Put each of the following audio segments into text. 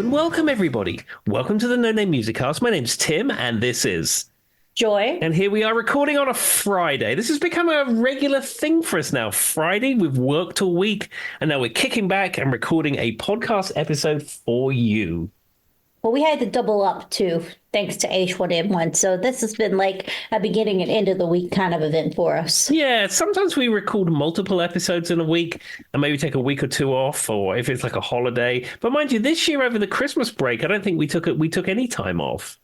and welcome everybody. Welcome to the No Name Music Cast. My name's Tim, and this is Joy. and here we are recording on a Friday. This has become a regular thing for us now. Friday, we've worked all week, and now we're kicking back and recording a podcast episode for you. Well, we had to double up too, thanks to H1N1. So this has been like a beginning and end of the week kind of event for us. Yeah, sometimes we record multiple episodes in a week and maybe take a week or two off, or if it's like a holiday. But mind you, this year over the Christmas break, I don't think we took any time off.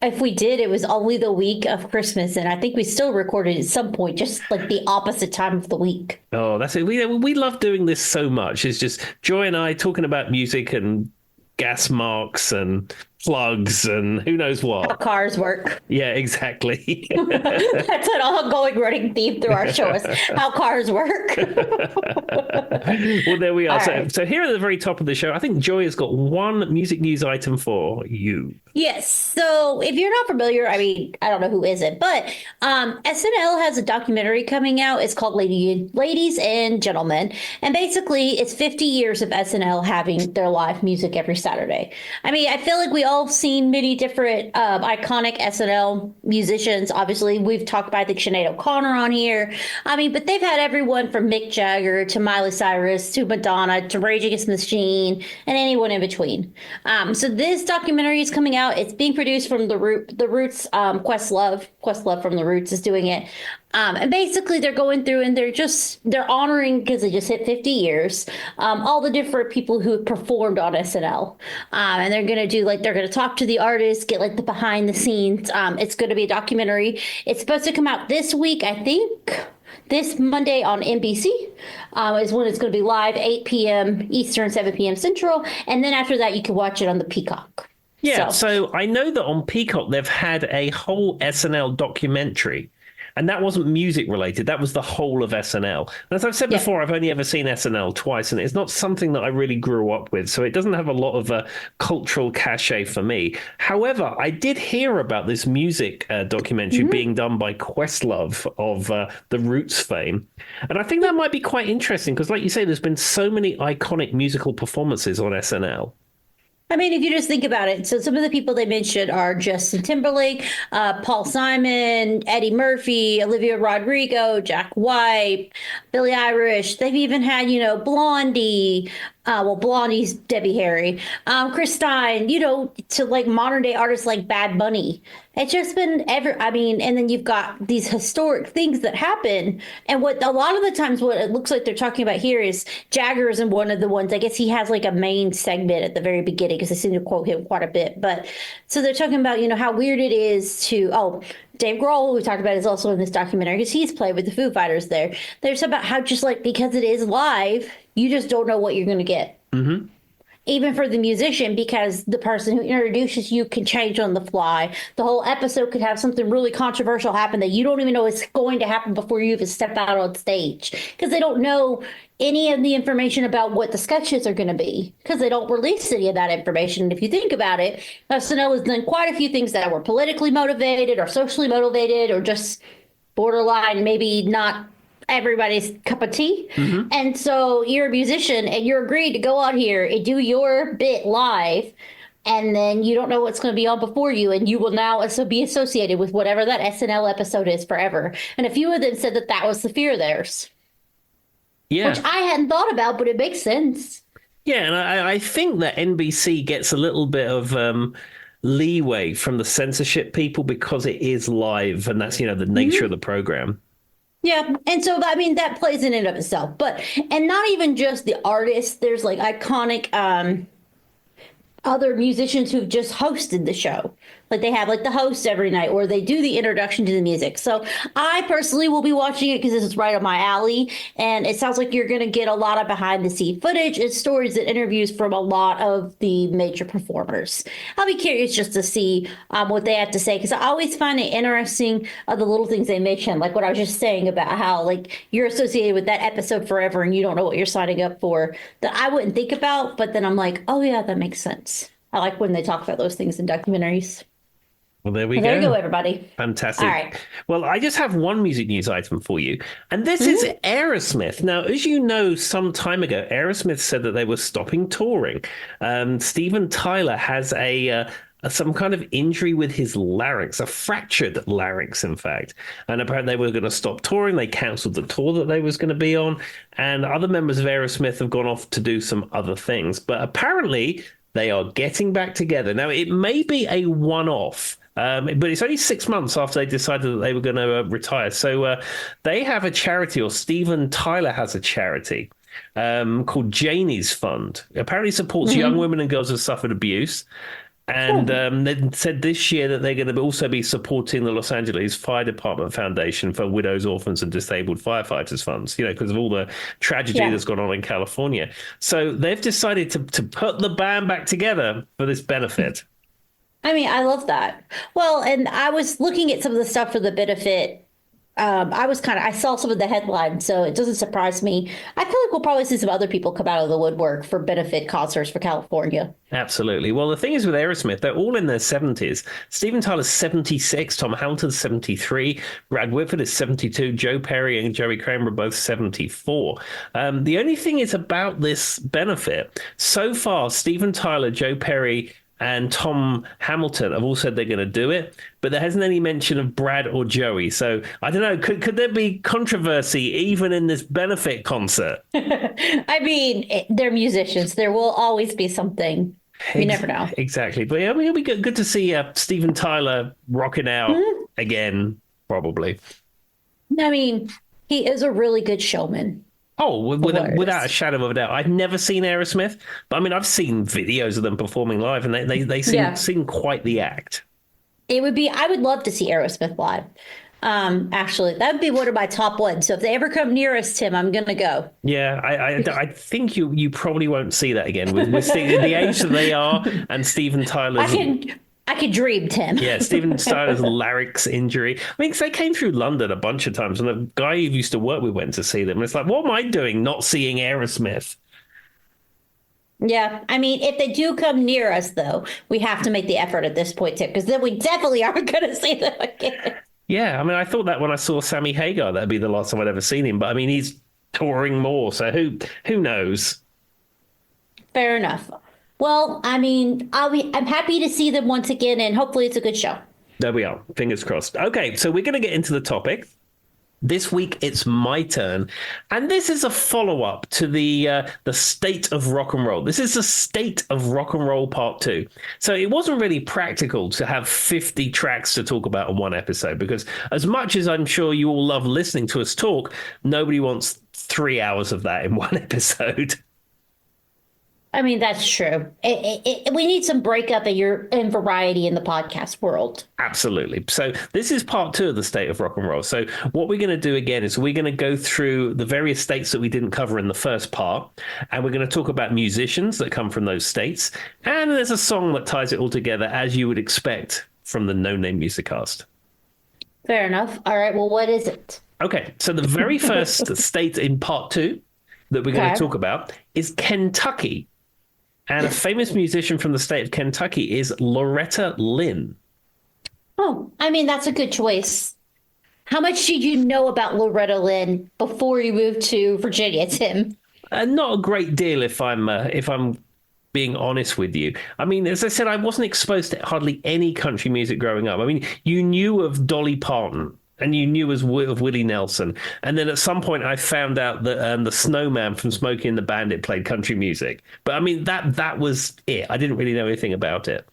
If we did, it was only the week of Christmas, and I think we still recorded at some point, just like the opposite time of the week. Oh, that's it. We love doing this so much. It's just Joy and I talking about music and gas marks and plugs and who knows How what. cars work. Yeah, exactly. That's an ongoing running theme through our show is how cars work. Well, there we are. All So, right. so here at the very top of the show, I think Joy has got one music news item for you. Yes. So if you're not familiar, I mean, I don't know who isn't, but SNL has a documentary coming out. It's called Ladies and Gentlemen. And basically, it's 50 years of SNL having their live music every Saturday. I mean, I feel like we all seen many different iconic SNL musicians. Obviously, we've talked about, I think, Sinead O'Connor on here. I mean, but they've had everyone from Mick Jagger to Miley Cyrus to Madonna to Rage Against the Machine and anyone in between. So this documentary is coming out. It's being produced from the Roots. Questlove from the Roots is doing it. And basically they're going through and they're honoring, because they just hit 50 years, all the different people who have performed on SNL. And they're going to talk to the artists, get like the behind the scenes. It's going to be a documentary. It's supposed to come out this week, I think. This Monday on NBC is when it's going to be live, 8 p.m. Eastern, 7 p.m. Central. And then after that, you can watch it on the Peacock. Yeah, so I know that on Peacock they've had a whole SNL documentary, and that wasn't music related. That was the whole of SNL. And as I've said before, I've only ever seen SNL twice, and it's not something that I really grew up with, so it doesn't have a lot of cultural cachet for me. However, I did hear about this music documentary being done by Questlove of the Roots fame, and I think that might be quite interesting because, like you say, there's been so many iconic musical performances on SNL. I mean, if you just think about it, so some of the people they mentioned are Justin Timberlake, Paul Simon, Eddie Murphy, Olivia Rodrigo, Jack White, Billie Eilish. They've even had, Blondie. Blondie's Debbie Harry, Chris Stein, to like modern day artists like Bad Bunny. It's just been and then you've got these historic things that happen. And what a lot of the times what it looks like they're talking about here is Jagger isn't one of the ones. I guess he has like a main segment at the very beginning because I seem to quote him quite a bit. But so they're talking about, how weird it is Dave Grohl, who we talked about, is also in this documentary because he's played with the Foo Fighters there. There's about how just like because it is live, you just don't know what you're going to get. Mm-hmm. Even for the musician, because the person who introduces you can change on the fly. The whole episode could have something really controversial happen that you don't even know is going to happen before you even step out on stage because they don't know any of the information about what the sketches are going to be because they don't release any of that information. And if you think about it, SNL has done quite a few things that were politically motivated or socially motivated or just borderline, maybe not everybody's cup of tea. Mm-hmm. And so you're a musician and you're agreed to go out here and do your bit live. And then you don't know what's going to be on before you. And you will now also be associated with whatever that SNL episode is forever. And a few of them said that was the fear of theirs. Yeah. Which I hadn't thought about, but it makes sense. Yeah, and I think that NBC gets a little bit of leeway from the censorship people because it is live and that's, the nature of the program. Yeah. And so, I mean, that plays in and of itself. And not even just the artists. There's like iconic other musicians who've just hosted the show. Like they have like the host every night or they do the introduction to the music. So I personally will be watching it because this is right up my alley. And it sounds like you're going to get a lot of behind the scene footage and stories and interviews from a lot of the major performers. I'll be curious just to see what they have to say because I always find it interesting the little things they mention, like what I was just saying about how like you're associated with that episode forever and you don't know what you're signing up for that I wouldn't think about. But then I'm like, oh, yeah, that makes sense. I like when they talk about those things in documentaries. Well, there we Well, there you go, go. everybody. Fantastic. All right. Well, I just have one music news item for you, and this is Mhm. Aerosmith. Now, as you know, some time ago, Aerosmith said that they were stopping touring. Steven Tyler has some kind of injury with his larynx, a fractured larynx, in fact. And apparently, they were going to stop touring. They cancelled the tour that they was going to be on, and other members of Aerosmith have gone off to do some other things. But apparently, they are getting back together. Now, it may be a one-off. But it's only 6 months after they decided that they were going to retire. So they have a charity, or Steven Tyler has a charity called Janie's Fund. Apparently supports young women and girls who have suffered abuse. And they said this year that they're going to also be supporting the Los Angeles Fire Department Foundation for Widows, Orphans, and Disabled Firefighters Funds, because of all the tragedy that's gone on in California. So they've decided to put the band back together for this benefit. I mean, I love that. Well, and I was looking at some of the stuff for the benefit. I saw some of the headlines, so it doesn't surprise me. I feel like we'll probably see some other people come out of the woodwork for benefit concerts for California. Absolutely. Well, the thing is with Aerosmith, they're all in their 70s. Steven Tyler's 76, Tom Hamilton's 73, Brad Whitford is 72, Joe Perry and Joey Kramer are both 74. The only thing is about this benefit, so far, Steven Tyler, Joe Perry, and Tom Hamilton have all said they're going to do it, but there hasn't any mention of Brad or Joey. So I don't know. Could there be controversy even in this benefit concert? I mean, they're musicians. There will always be something. You never know. Exactly. But I mean, it'll be good to see Steven Tyler rocking out again, probably. I mean, he is a really good showman. Oh, without a shadow of a doubt. I've never seen Aerosmith, but I mean, I've seen videos of them performing live, and they seem quite the act. I would love to see Aerosmith live. Actually, that would be one of my top ones. So if they ever come near us, Tim, I'm going to go. Yeah, I think you probably won't see that again with the age that they are and Steven Tyler's. I could dream, Tim. Yeah, Steven Tyler's larynx injury. I mean, 'cause they came through London a bunch of times, and the guy who used to work with went to see them. And it's like, what am I doing not seeing Aerosmith? Yeah, I mean, if they do come near us, though, we have to make the effort at this point, Tim, because then we definitely aren't going to see them again. Yeah, I mean, I thought that when I saw Sammy Hagar, that'd be the last time I'd ever seen him. But I mean, he's touring more, so who knows? Fair enough. Well, I mean, I'm happy to see them once again, and hopefully it's a good show. There we are. Fingers crossed. Okay, so we're going to get into the topic. This week, it's my turn. And this is a follow-up to the State of Rock and Roll. This is the State of Rock and Roll Part 2. So it wasn't really practical to have 50 tracks to talk about in one episode, because as much as I'm sure you all love listening to us talk, nobody wants 3 hours of that in one episode. I mean, that's true. We need some breakup and variety in the podcast world. Absolutely. So this is part 2 of the State of Rock and Roll. So what we're going to do again is we're going to go through the various states that we didn't cover in the first part, and we're going to talk about musicians that come from those states. And there's a song that ties it all together, as you would expect from the No Name Music Cast. Fair enough. All right. Well, what is it? Okay. So the very first state in part 2 that we're going to talk about is Kentucky. And a famous musician from the state of Kentucky is Loretta Lynn. Oh, I mean, that's a good choice. How much did you know about Loretta Lynn before you moved to Virginia, Tim? Not a great deal, if I'm being honest with you. I mean, as I said, I wasn't exposed to hardly any country music growing up. I mean, you knew of Dolly Parton, and you knew of Willie Nelson. And then at some point I found out that the Snowman from Smokey and the Bandit played country music. But I mean, that was it. I didn't really know anything about it.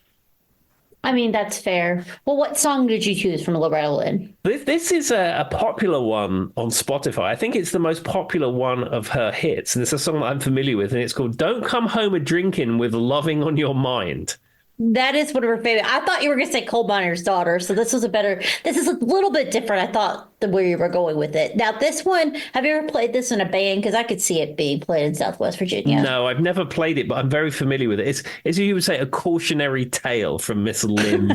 I mean, that's fair. Well, what song did you choose from Loretta Lynn? This is a popular one on Spotify. I think it's the most popular one of her hits. And it's a song that I'm familiar with. And it's called Don't Come Home a Drinkin' with Loving on Your Mind. That is one of her favorite. I thought you were going to say Coal Miner's Daughter. So this is a little bit different, I thought, than where you were going with it. Now, this one, have you ever played this in a band? Because I could see it being played in Southwest Virginia. No, I've never played it, but I'm very familiar with it. It's you would say, a cautionary tale from Miss Lynn.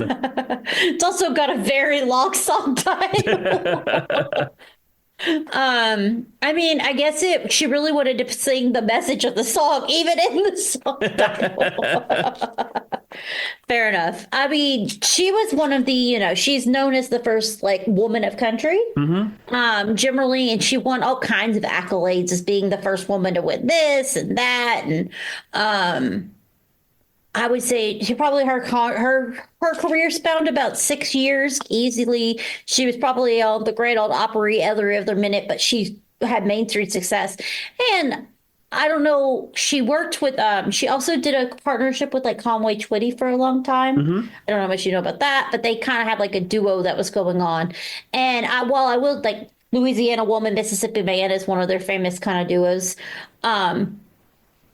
It's also got a very long song title. I mean, I guess she really wanted to sing the message of the song, even in the song title. Fair enough. I mean, she was one of the, she's known as the first like woman of country, generally, and she won all kinds of accolades as being the first woman to win this and that, and I would say she probably her career spanned about 6 years easily. She was probably on the Great Old Opry every other minute, but she had mainstream success, and I don't know. She worked with, she also did a partnership with like Conway Twitty for a long time. I don't know how much you know about that, but they kind of had like a duo that was going on. And while I will like Louisiana Woman, Mississippi Man is one of their famous kind of duos.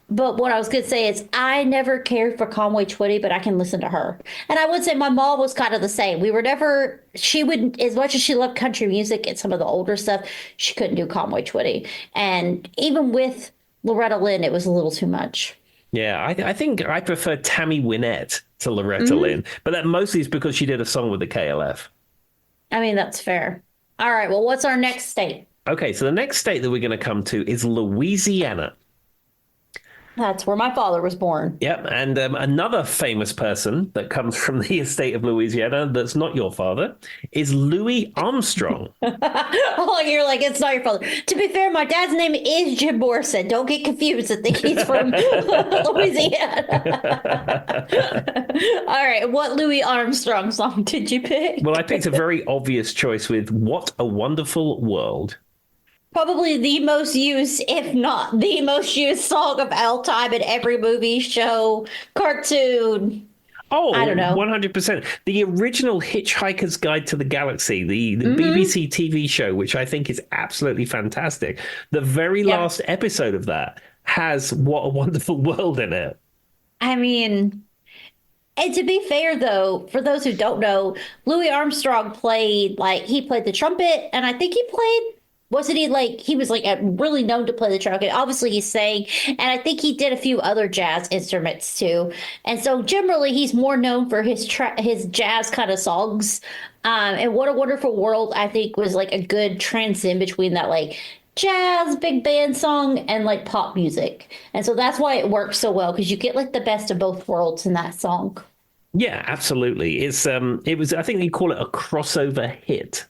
But what I was going to say is I never cared for Conway Twitty, but I can listen to her. And I would say my mom was kind of the same. We were never, she would, as much as she loved country music and some of the older stuff, she couldn't do Conway Twitty. And even with Loretta Lynn, it was a little too much. Yeah, I think I prefer Tammy Wynette to Loretta Lynn, but that mostly is because she did a song with the KLF. I mean, that's fair. All right, well, what's our next state? Okay, so the next state that we're going to come to is Louisiana. That's where my father was born. Yep, and another famous person that comes from the estate of Louisiana that's not your father is Louis Armstrong. Oh, you're like, it's not your father. To be fair, my dad's name is Jim Morrison. Don't get confused. I think he's from Louisiana. All right, what Louis Armstrong song did you pick? Well, I picked a very obvious choice with What a Wonderful World. Probably the most used, if not the most used song of all time in every movie, show, cartoon. Oh, I don't know. 100%. The original Hitchhiker's Guide to the Galaxy, the BBC TV show, which I think is absolutely fantastic. The very last episode of that has What a Wonderful World in it. I mean, and to be fair, though, for those who don't know, Louis Armstrong played the trumpet, and I think he played. Wasn't he he was really known to play the trumpet? Obviously, he sang, and I think he did a few other jazz instruments too. And so, generally, he's more known for his jazz kind of songs. And What a Wonderful World, I think, was like a good transition between that jazz big band song and pop music. And so that's why it works so well because you get the best of both worlds in that song. Yeah, absolutely. It was I think you call it a crossover hit.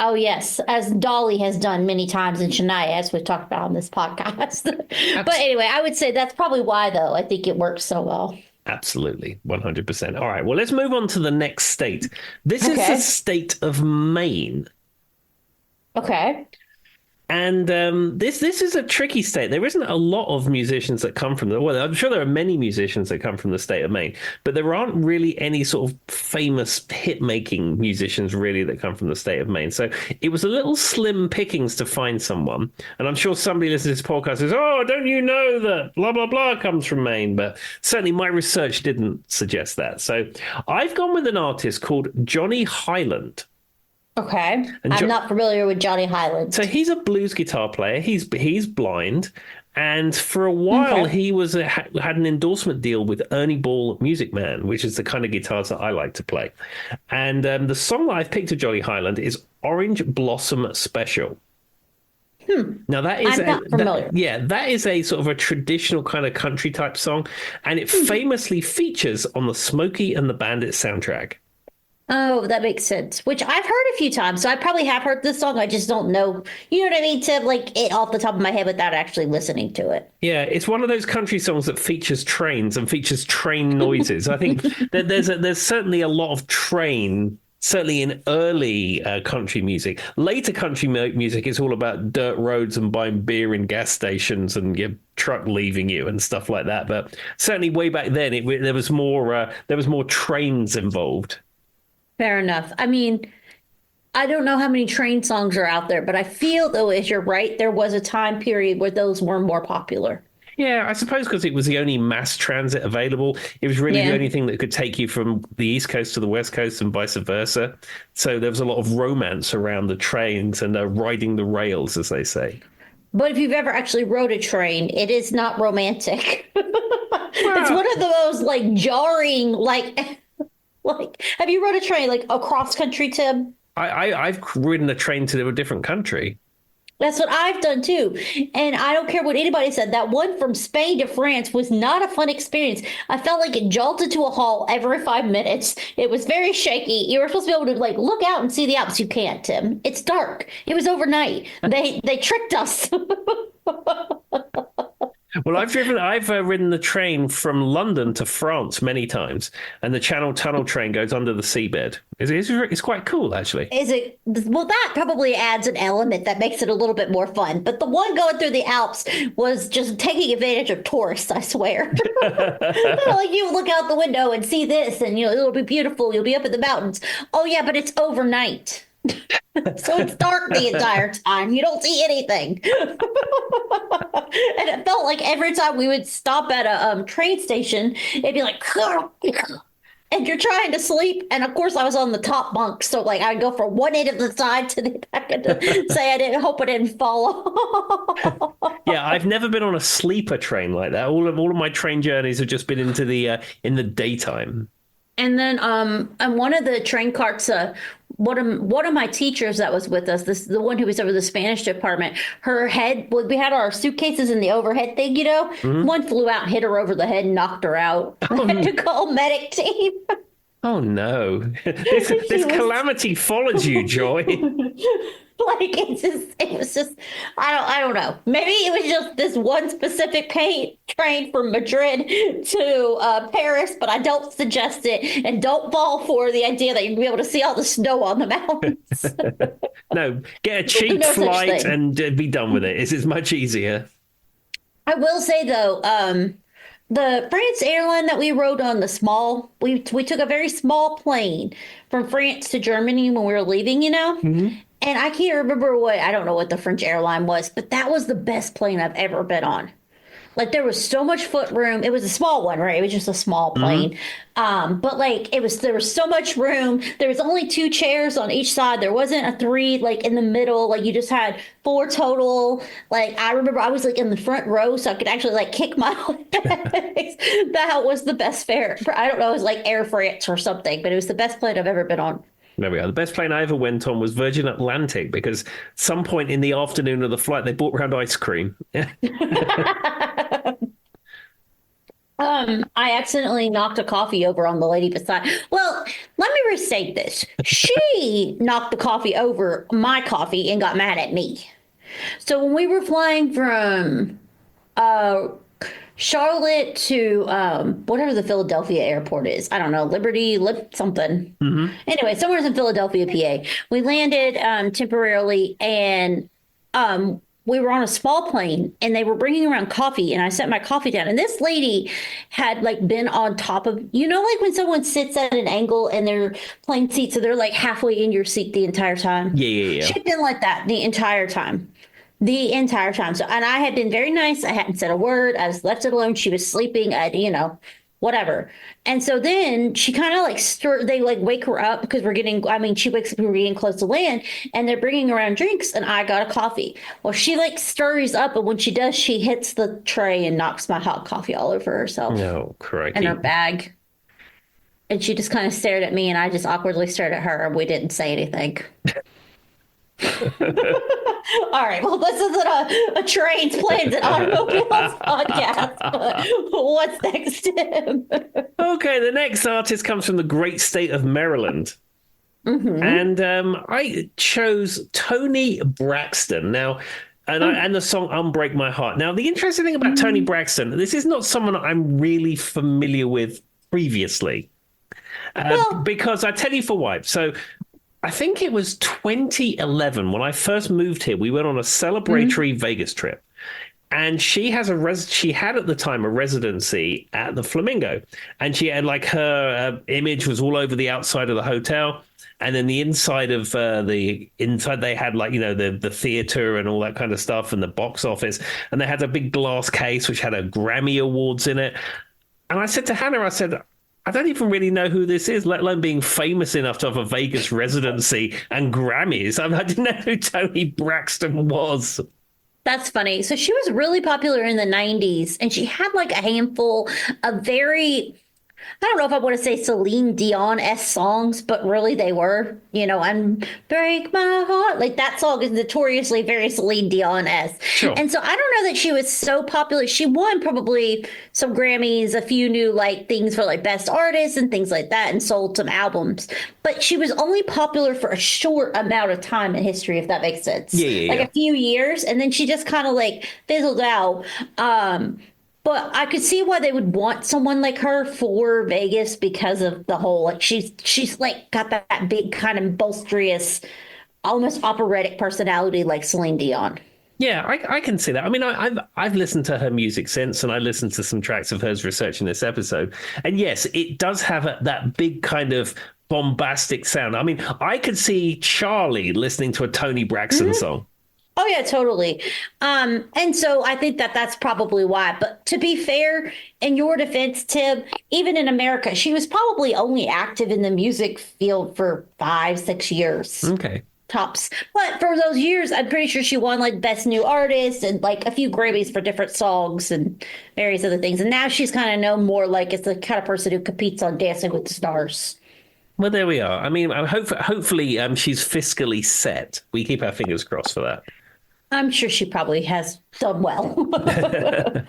Oh, yes, as Dolly has done many times in Shania, as we've talked about on this podcast. But anyway, I would say that's probably why, though. I think it works so well. Absolutely, 100%. All right, well, let's move on to the next state. This is the state of Maine. Okay. And this is a tricky state. There isn't a lot of musicians that come from well, I'm sure there are many musicians that come from the state of Maine, but there aren't really any sort of famous hit-making musicians really that come from the state of Maine. So it was a little slim pickings to find someone. And I'm sure somebody listening to this podcast says, oh, don't you know that blah, blah, blah comes from Maine? But certainly my research didn't suggest that. So I've gone with an artist called Johnny Highland. Okay. I'm not familiar with Johnny Highland. So he's a blues guitar player. He's blind. And for a while, he had an endorsement deal with Ernie Ball Music Man, which is the kind of guitars that I like to play. And the song that I've picked of Johnny Highland is Orange Blossom Special. Now that is I'm not familiar. That is a sort of a traditional kind of country type song. And it famously features on the Smokey and the Bandit soundtrack. Oh, that makes sense. Which I've heard a few times. So I probably have heard this song. I just don't know, you know what I mean, to it off the top of my head without actually listening to it. Yeah, it's one of those country songs that features trains and features train noises. I think that there's certainly a lot of train, certainly in early country music. Later country music is all about dirt roads and buying beer in gas stations and your truck leaving you and stuff like that. But certainly way back then, there was more trains involved. Fair enough. I mean, I don't know how many train songs are out there, but I feel, though, as you're right, there was a time period where those were more popular. Yeah, I suppose because it was the only mass transit available. It was really the only thing that could take you from the East Coast to the West Coast and vice versa. So there was a lot of romance around the trains and riding the rails, as they say. But if you've ever actually rode a train, it is not romantic. It's one of those jarring, have you rode a train across country, Tim? I've ridden a train to a different country. That's what I've done too. And I don't care what anybody said. That one from Spain to France was not a fun experience. I felt like it jolted to a halt every 5 minutes. It was very shaky. You were supposed to be able to like look out and see the Alps. You can't, Tim. It's dark. It was overnight. They tricked us. Well, I've ridden the train from London to France many times, and the Channel Tunnel train goes under the seabed. It's quite cool, actually. Is it well that probably adds an element that makes it a little bit more fun. But the one going through the Alps was just taking advantage of tourists, I swear. Like you look out the window and see this and it'll be beautiful. You'll be up in the mountains. Oh yeah, but it's overnight. So it's dark the entire time. You don't see anything. And it felt like every time we would stop at a train station, it'd be like, and you're trying to sleep. And of course, I was on the top bunk. So, like, I'd go from one end of the side to the back to say I didn't hope I didn't fall off. Yeah, I've never been on a sleeper train like that. All of my train journeys have just been into the in the daytime. And then on one of the train carts, one of my teachers that was with us, the one who was over the Spanish department, her head, well, we had our suitcases in the overhead thing, one flew out and hit her over the head and knocked her out. I had to call medic team. Oh no. This calamity followed you, Joy. Like it was just I don't know. Maybe it was just this one specific train from Madrid to Paris, but I don't suggest it and don't fall for the idea that you'll be able to see all the snow on the mountains. No, get a cheap flight and be done with it. It's much easier. I will say though, the France airline that we rode on we took a very small plane from France to Germany when we were leaving, Mm-hmm. And I can't remember I don't know what the French airline was, but that was the best plane I've ever been on. Like there was so much foot room. It was a small one, right? It was just a small plane. But like there was so much room. There was only 2 chairs on each side. There wasn't a 3 like in the middle. Like you just had 4 total. Like I remember I was like in the front row so I could actually like kick my legs. That was the best fare. I don't know, it was like Air France or something, but it was the best plane I've ever been on. There we are. The best plane I ever went on was Virgin Atlantic because some point in the afternoon of the flight, they brought around ice cream. I accidentally knocked a coffee over on the lady beside. Well, let me restate this. She knocked the coffee over my coffee and got mad at me. So when we were flying from Charlotte to whatever the Philadelphia airport is. I don't know, Liberty, something. Mm-hmm. Anyway, somewhere in Philadelphia, PA. We landed temporarily and we were on a small plane and they were bringing around coffee and I set my coffee down. And this lady had like been on top of, like when someone sits at an angle and they're plane seat, so they're like halfway in your seat the entire time. Yeah. She'd been like that the entire time. The entire time. So, and I had been very nice. I hadn't said a word. I just left it alone. She was sleeping. Whatever. And so then she kind of like they like wake her up because she wakes up and we're getting close to land and they're bringing around drinks and I got a coffee. Well, she like stirs up and when she does, she hits the tray and knocks my hot coffee all over herself. No, correct. And her bag. And she just kind of stared at me and I just awkwardly stared at her and we didn't say anything. All right. Well, this isn't a trains, planes, and automobiles podcast. But what's next, Tim? Okay, the next artist comes from the great state of Maryland. Mm-hmm. And I chose Toni Braxton. Now, and the song Unbreak My Heart. Now, the interesting thing about Toni Braxton, this is not someone I'm really familiar with previously. Because I tell you for why. So I think it was 2011 when I first moved here. We went on a celebratory Vegas trip. And she had at the time a residency at the Flamingo. And she had like her image was all over the outside of the hotel. And then the inside of they had like, the theater and all that kind of stuff and the box office. And they had a big glass case which had a Grammy Awards in it. And I said to Hannah, I don't even really know who this is, let alone being famous enough to have a Vegas residency and Grammys. I didn't know who Toni Braxton was. That's funny. So she was really popular in the 90s and she had like a handful of very I don't know if I want to say Celine Dion-esque songs, but really they were, and Break My Heart. Like that song is notoriously very Celine Dion-esque. Sure. And so I don't know that she was so popular. She won probably some Grammys, a few new like things for like best artist and things like that, and sold some albums. But she was only popular for a short amount of time in history, if that makes sense. Yeah. Like a few years, and then she just kind of like fizzled out. But I could see why they would want someone like her for Vegas because of the whole like she's like got that big kind of boisterous, almost operatic personality like Celine Dion. Yeah, I can see that. I mean, I've listened to her music since, and I listened to some tracks of hers researching this episode. And yes, it does have that big kind of bombastic sound. I mean, I could see Charlie listening to a Toni Braxton song. Oh yeah, totally. And so I think that that's probably why. But to be fair, in your defense, Tim, even in America, she was probably only active in the music field for 5, 6 years. Okay. Tops. But for those years, I'm pretty sure she won like Best New Artist and like a few Grammys for different songs and various other things. And now she's kind of known more like as the kind of person who competes on Dancing with the Stars. Well, there we are. I mean, hopefully she's fiscally set. We keep our fingers crossed for that. I'm sure she probably has done well. I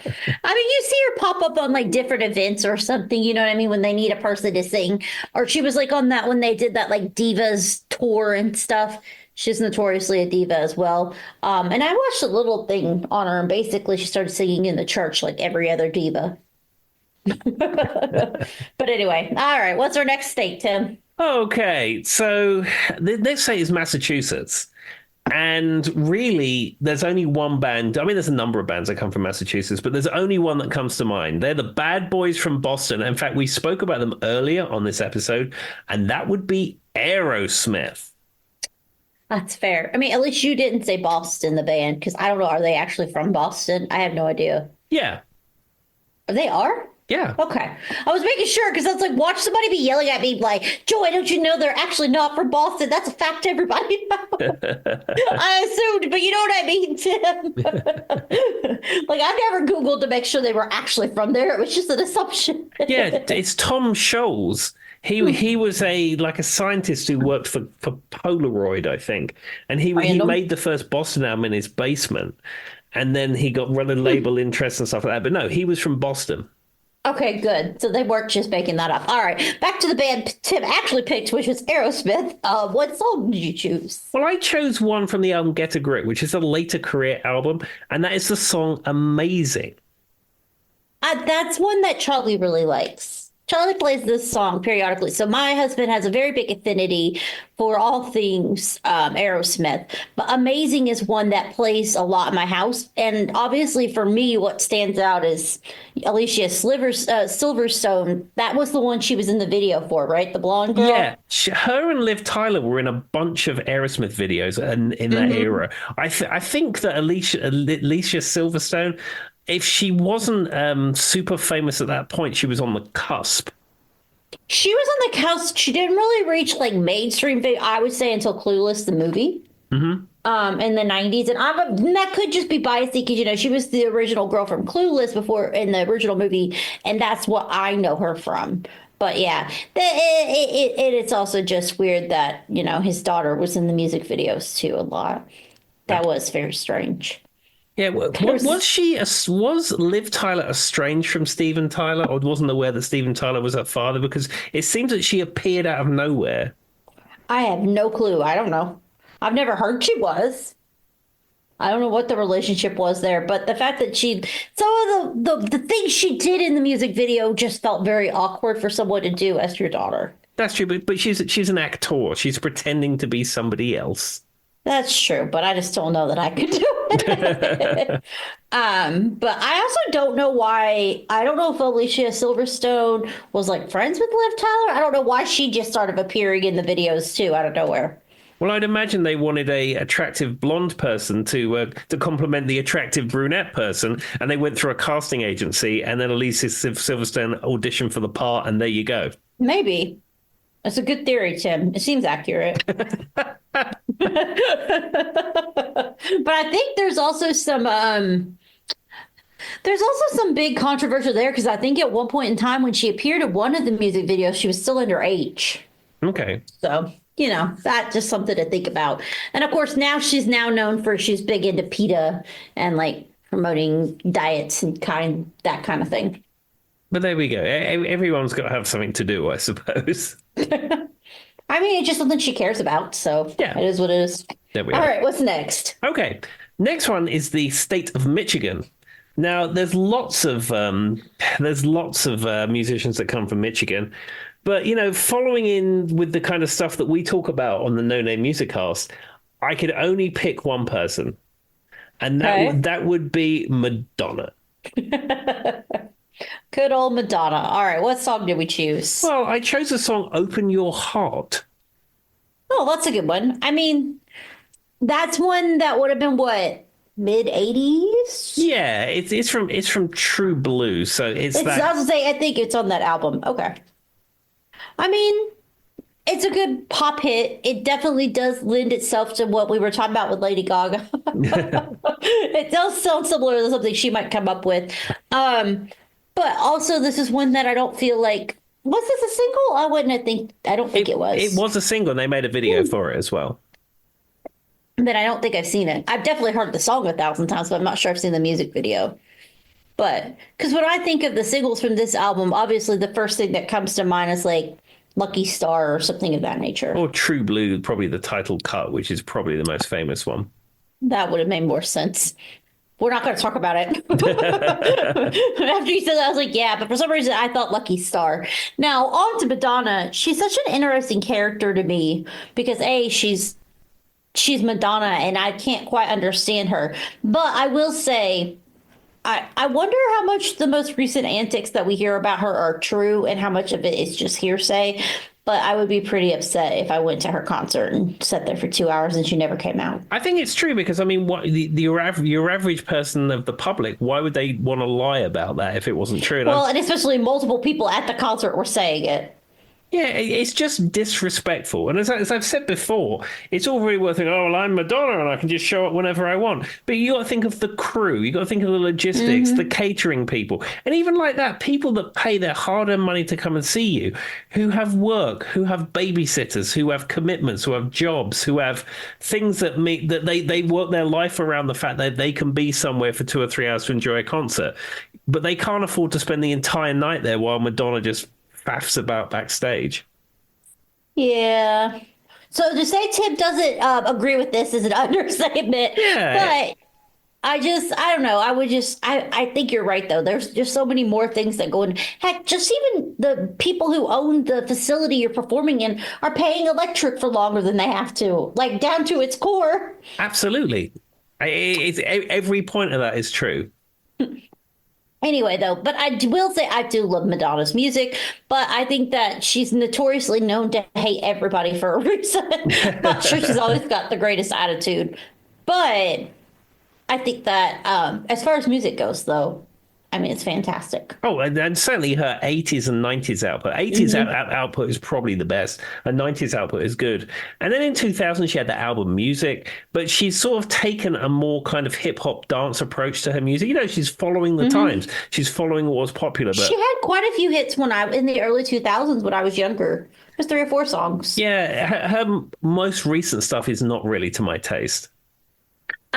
mean, you see her pop up on like different events or something, you know what I mean, when they need a person to sing. Or she was like on that when they did that like Divas tour and stuff. She's notoriously a diva as well. And I watched a little thing on her, and basically she started singing in the church like every other diva. But anyway, all right, what's our next state, Tim? Okay, so this state is Massachusetts. And really, there's only one band. I mean, there's a number of bands that come from Massachusetts, but there's only one that comes to mind. They're the Bad Boys from Boston. In fact, we spoke about them earlier on this episode, and that would be Aerosmith. That's fair. I mean, at least you didn't say Boston, the band, because I don't know. Are they actually from Boston? I have no idea. Yeah. They are? Yeah. Okay. I was making sure because I was like, watch somebody be yelling at me like, Joy, don't you know they're actually not from Boston? That's a fact everybody knows. I assumed, but you know what I mean, Tim? Like, I never Googled to make sure they were actually from there. It was just an assumption. Yeah, it's Tom Scholes. He was a scientist who worked for Polaroid, I think. And he made the first Boston album in his basement. And then he got running label interest and stuff like that. But no, he was from Boston. Okay, good. So they weren't just making that up. All right, back to the band Tim actually picked, which was Aerosmith. What song did you choose? Well, I chose one from the album Get a Grip, which is a later career album, and that is the song Amazing. That's one that Charlie really likes. Charlie plays this song periodically. So my husband has a very big affinity for all things Aerosmith. But Amazing is one that plays a lot in my house. And obviously for me, what stands out is Alicia Silverstone. That was the one she was in the video for, right? The blonde girl? Yeah. Her and Liv Tyler were in a bunch of Aerosmith videos in that era. I think that Alicia Silverstone, if she wasn't super famous at that point, she was on the cusp. She was on the cusp. She didn't really reach like mainstream fame, I would say, until Clueless, the movie, in the 90s. And that could just be biased because, she was the original girl from Clueless before in the original movie. And that's what I know her from. But yeah, it's also just weird that, his daughter was in the music videos too a lot. That was very strange. Yeah, was Liv Tyler estranged from Steven Tyler, or wasn't aware that Steven Tyler was her father? Because it seems that she appeared out of nowhere. I have no clue. I don't know. I've never heard she was. I don't know what the relationship was there, but the fact that some of the things she did in the music video just felt very awkward for someone to do as your daughter. That's true, but she's an actor. She's pretending to be somebody else. That's true, but I just don't know that I could do it. But I also don't know why. I don't know if Alicia Silverstone was like friends with Liv Tyler. I don't know why she just started appearing in the videos too out of nowhere. Well, I'd imagine they wanted a attractive blonde person to complement the attractive brunette person, and they went through a casting agency, and then Alicia Silverstone auditioned for the part, and there you go. Maybe. That's a good theory, Tim. It seems accurate. But I think there's also some There's also some big controversy there because I think at one point in time when she appeared in one of the music videos, she was still underage. Okay. So, that's just something to think about. And of course, now she's now known for she's big into PETA and like promoting diets and that kind of thing. But there we go. Everyone's got to have something to do, I suppose. I mean, it's just something she cares about. So Yeah. it is what it is. There we All are. right, what's next? Okay. Next one is the state of Michigan. Now, there's lots of musicians that come from Michigan, but following in with the kind of stuff that we talk about on the No Name Music Cast, I could only pick one person, and that would be Madonna. Good old Madonna. All right, what song did we choose? Well, I chose the song "Open Your Heart." Oh, that's a good one. I mean, that's one that would have been what, mid 80s? Yeah, it's from True Blue, so I was gonna say, I think it's on that album. Okay. I mean, it's a good pop hit. It definitely does lend itself to what we were talking about with Lady Gaga. It does sound similar to something she might come up with. But also this is one that I don't feel like, was this a single? I don't think it was. It was a single, and they made a video for it as well. But I don't think I've seen it. I've definitely heard the song 1,000 times, but I'm not sure I've seen the music video. But because when I think of the singles from this album, obviously the first thing that comes to mind is like Lucky Star or something of that nature. Or True Blue, probably the title cut, which is probably the most famous one. That would have made more sense. We're not going to talk about it. After you said that, I was like, yeah, but for some reason I thought Lucky Star. Now, on to Madonna. She's such an interesting character to me because she's Madonna and I can't quite understand her. But I will say, I wonder how much the most recent antics that we hear about her are true and how much of it is just hearsay. But I would be pretty upset if I went to her concert and sat there for 2 hours and she never came out. I think it's true because, I mean, your average person of the public, why would they want to lie about that if it wasn't true? And especially multiple people at the concert were saying it. Yeah, it's just disrespectful. And as I've said before, it's all really worth thinking, oh, well, I'm Madonna and I can just show up whenever I want. But you got to think of the crew. You got to think of the logistics, the catering people. And even like that, people that pay their hard-earned money to come and see you, who have work, who have babysitters, who have commitments, who have jobs, who have things that they work their life around the fact that they can be somewhere for 2 or 3 hours to enjoy a concert. But they can't afford to spend the entire night there while Madonna just faffs about backstage. Yeah. So to say Tim doesn't agree with this is an understatement. Yeah. But I don't know. I think you're right, though. There's just so many more things that go in. Heck, just even the people who own the facility you're performing in are paying electric for longer than they have to, like down to its core. Absolutely. Every point of that is true. Anyway, though, but I will say I do love Madonna's music, but I think that she's notoriously known to hate everybody for a reason. Not sure she's always got the greatest attitude. But I think that as far as music goes, though, I mean, it's fantastic. Oh, and certainly her 80s and 90s output. 80s output is probably the best. Her 90s output is good. And then in 2000, she had the album Music, but she's sort of taken a more kind of hip-hop dance approach to her music. She's following the times. She's following what was popular. But she had quite a few hits in the early 2000s when I was younger. Just 3 or 4 songs. Yeah, her most recent stuff is not really to my taste.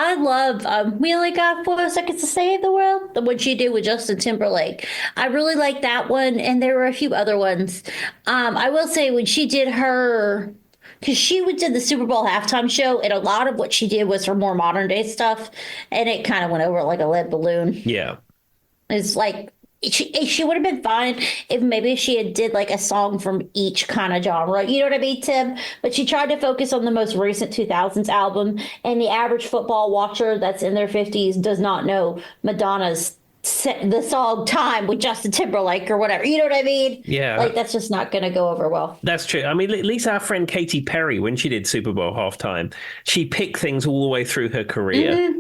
I love We Only Got 4 Seconds to Save the World, the one she did with Justin Timberlake. I really like that one, and there were a few other ones. I will say when she did because she did the Super Bowl halftime show, and a lot of what she did was her more modern day stuff, and it kind of went over like a lead balloon. Yeah. It's like she would have been fine if maybe she had did like a song from each kind of genre. You know what I mean, Tim? But she tried to focus on the most recent 2000s album, and the average football watcher that's in their 50s does not know Madonna's the song Time with Justin Timberlake or whatever. You know what I mean? Yeah. Like, that's just not going to go over well. That's true. I mean, at least our friend Katy Perry, when she did Super Bowl halftime, she picked things all the way through her career.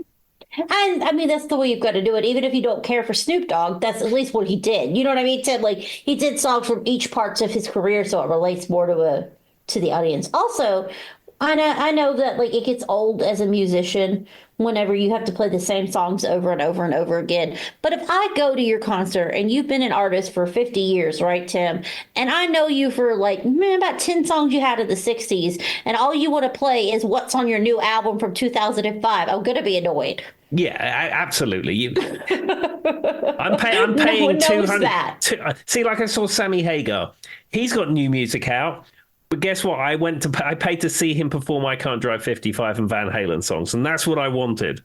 And I mean, that's the way you've got to do it. Even if you don't care for Snoop Dogg, that's at least what he did. You know what I mean, Tim? Like, he did songs from each parts of his career, so it relates more to the audience. Also, I know that like it gets old as a musician whenever you have to play the same songs over and over and over again. But if I go to your concert and you've been an artist for 50 years, right, Tim? And I know you for like about 10 songs you had in the 60s, and all you want to play is what's on your new album from 2005, I'm going to be annoyed. Yeah, absolutely. I'm No paying one knows 200. that. See, like I saw Sammy Hagar. He's got new music out. But guess what? I paid to see him perform I Can't Drive 55 and Van Halen songs, and that's what I wanted.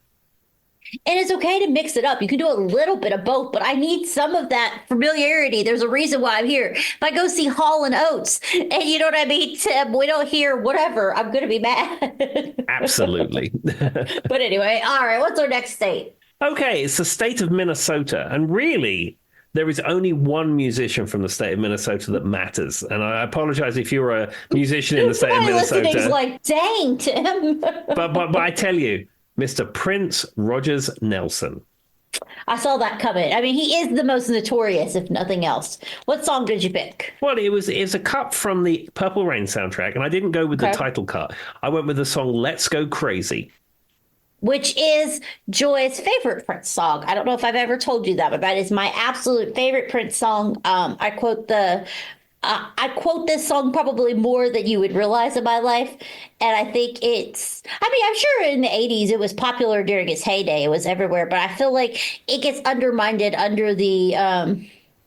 And it's okay to mix it up. You can do a little bit of both, but I need some of that familiarity. There's a reason why I'm here. If I go see Hall and Oates, and you know what I mean, Tim, we don't hear whatever, I'm going to be mad. Absolutely. But anyway, all right, what's our next state? Okay, it's the state of Minnesota. And really, there is only one musician from the state of Minnesota that matters. And I apologize if you're a musician in the state of Somebody Minnesota. listening's like, dang, Tim. But I tell you, Mr. Prince Rogers Nelson. I saw that coming. I mean, he is the most notorious, if nothing else. What song did you pick? Well, it was a cut from the Purple Rain soundtrack, and I didn't go with the title cut. I went with the song Let's Go Crazy. Which is Joy's favorite Prince song. I don't know if I've ever told you that, but that is my absolute favorite Prince song. I quote this song probably more than you would realize in my life. And I think I'm sure in the 80s it was popular during its heyday. It was everywhere. But I feel like it gets undermined under the,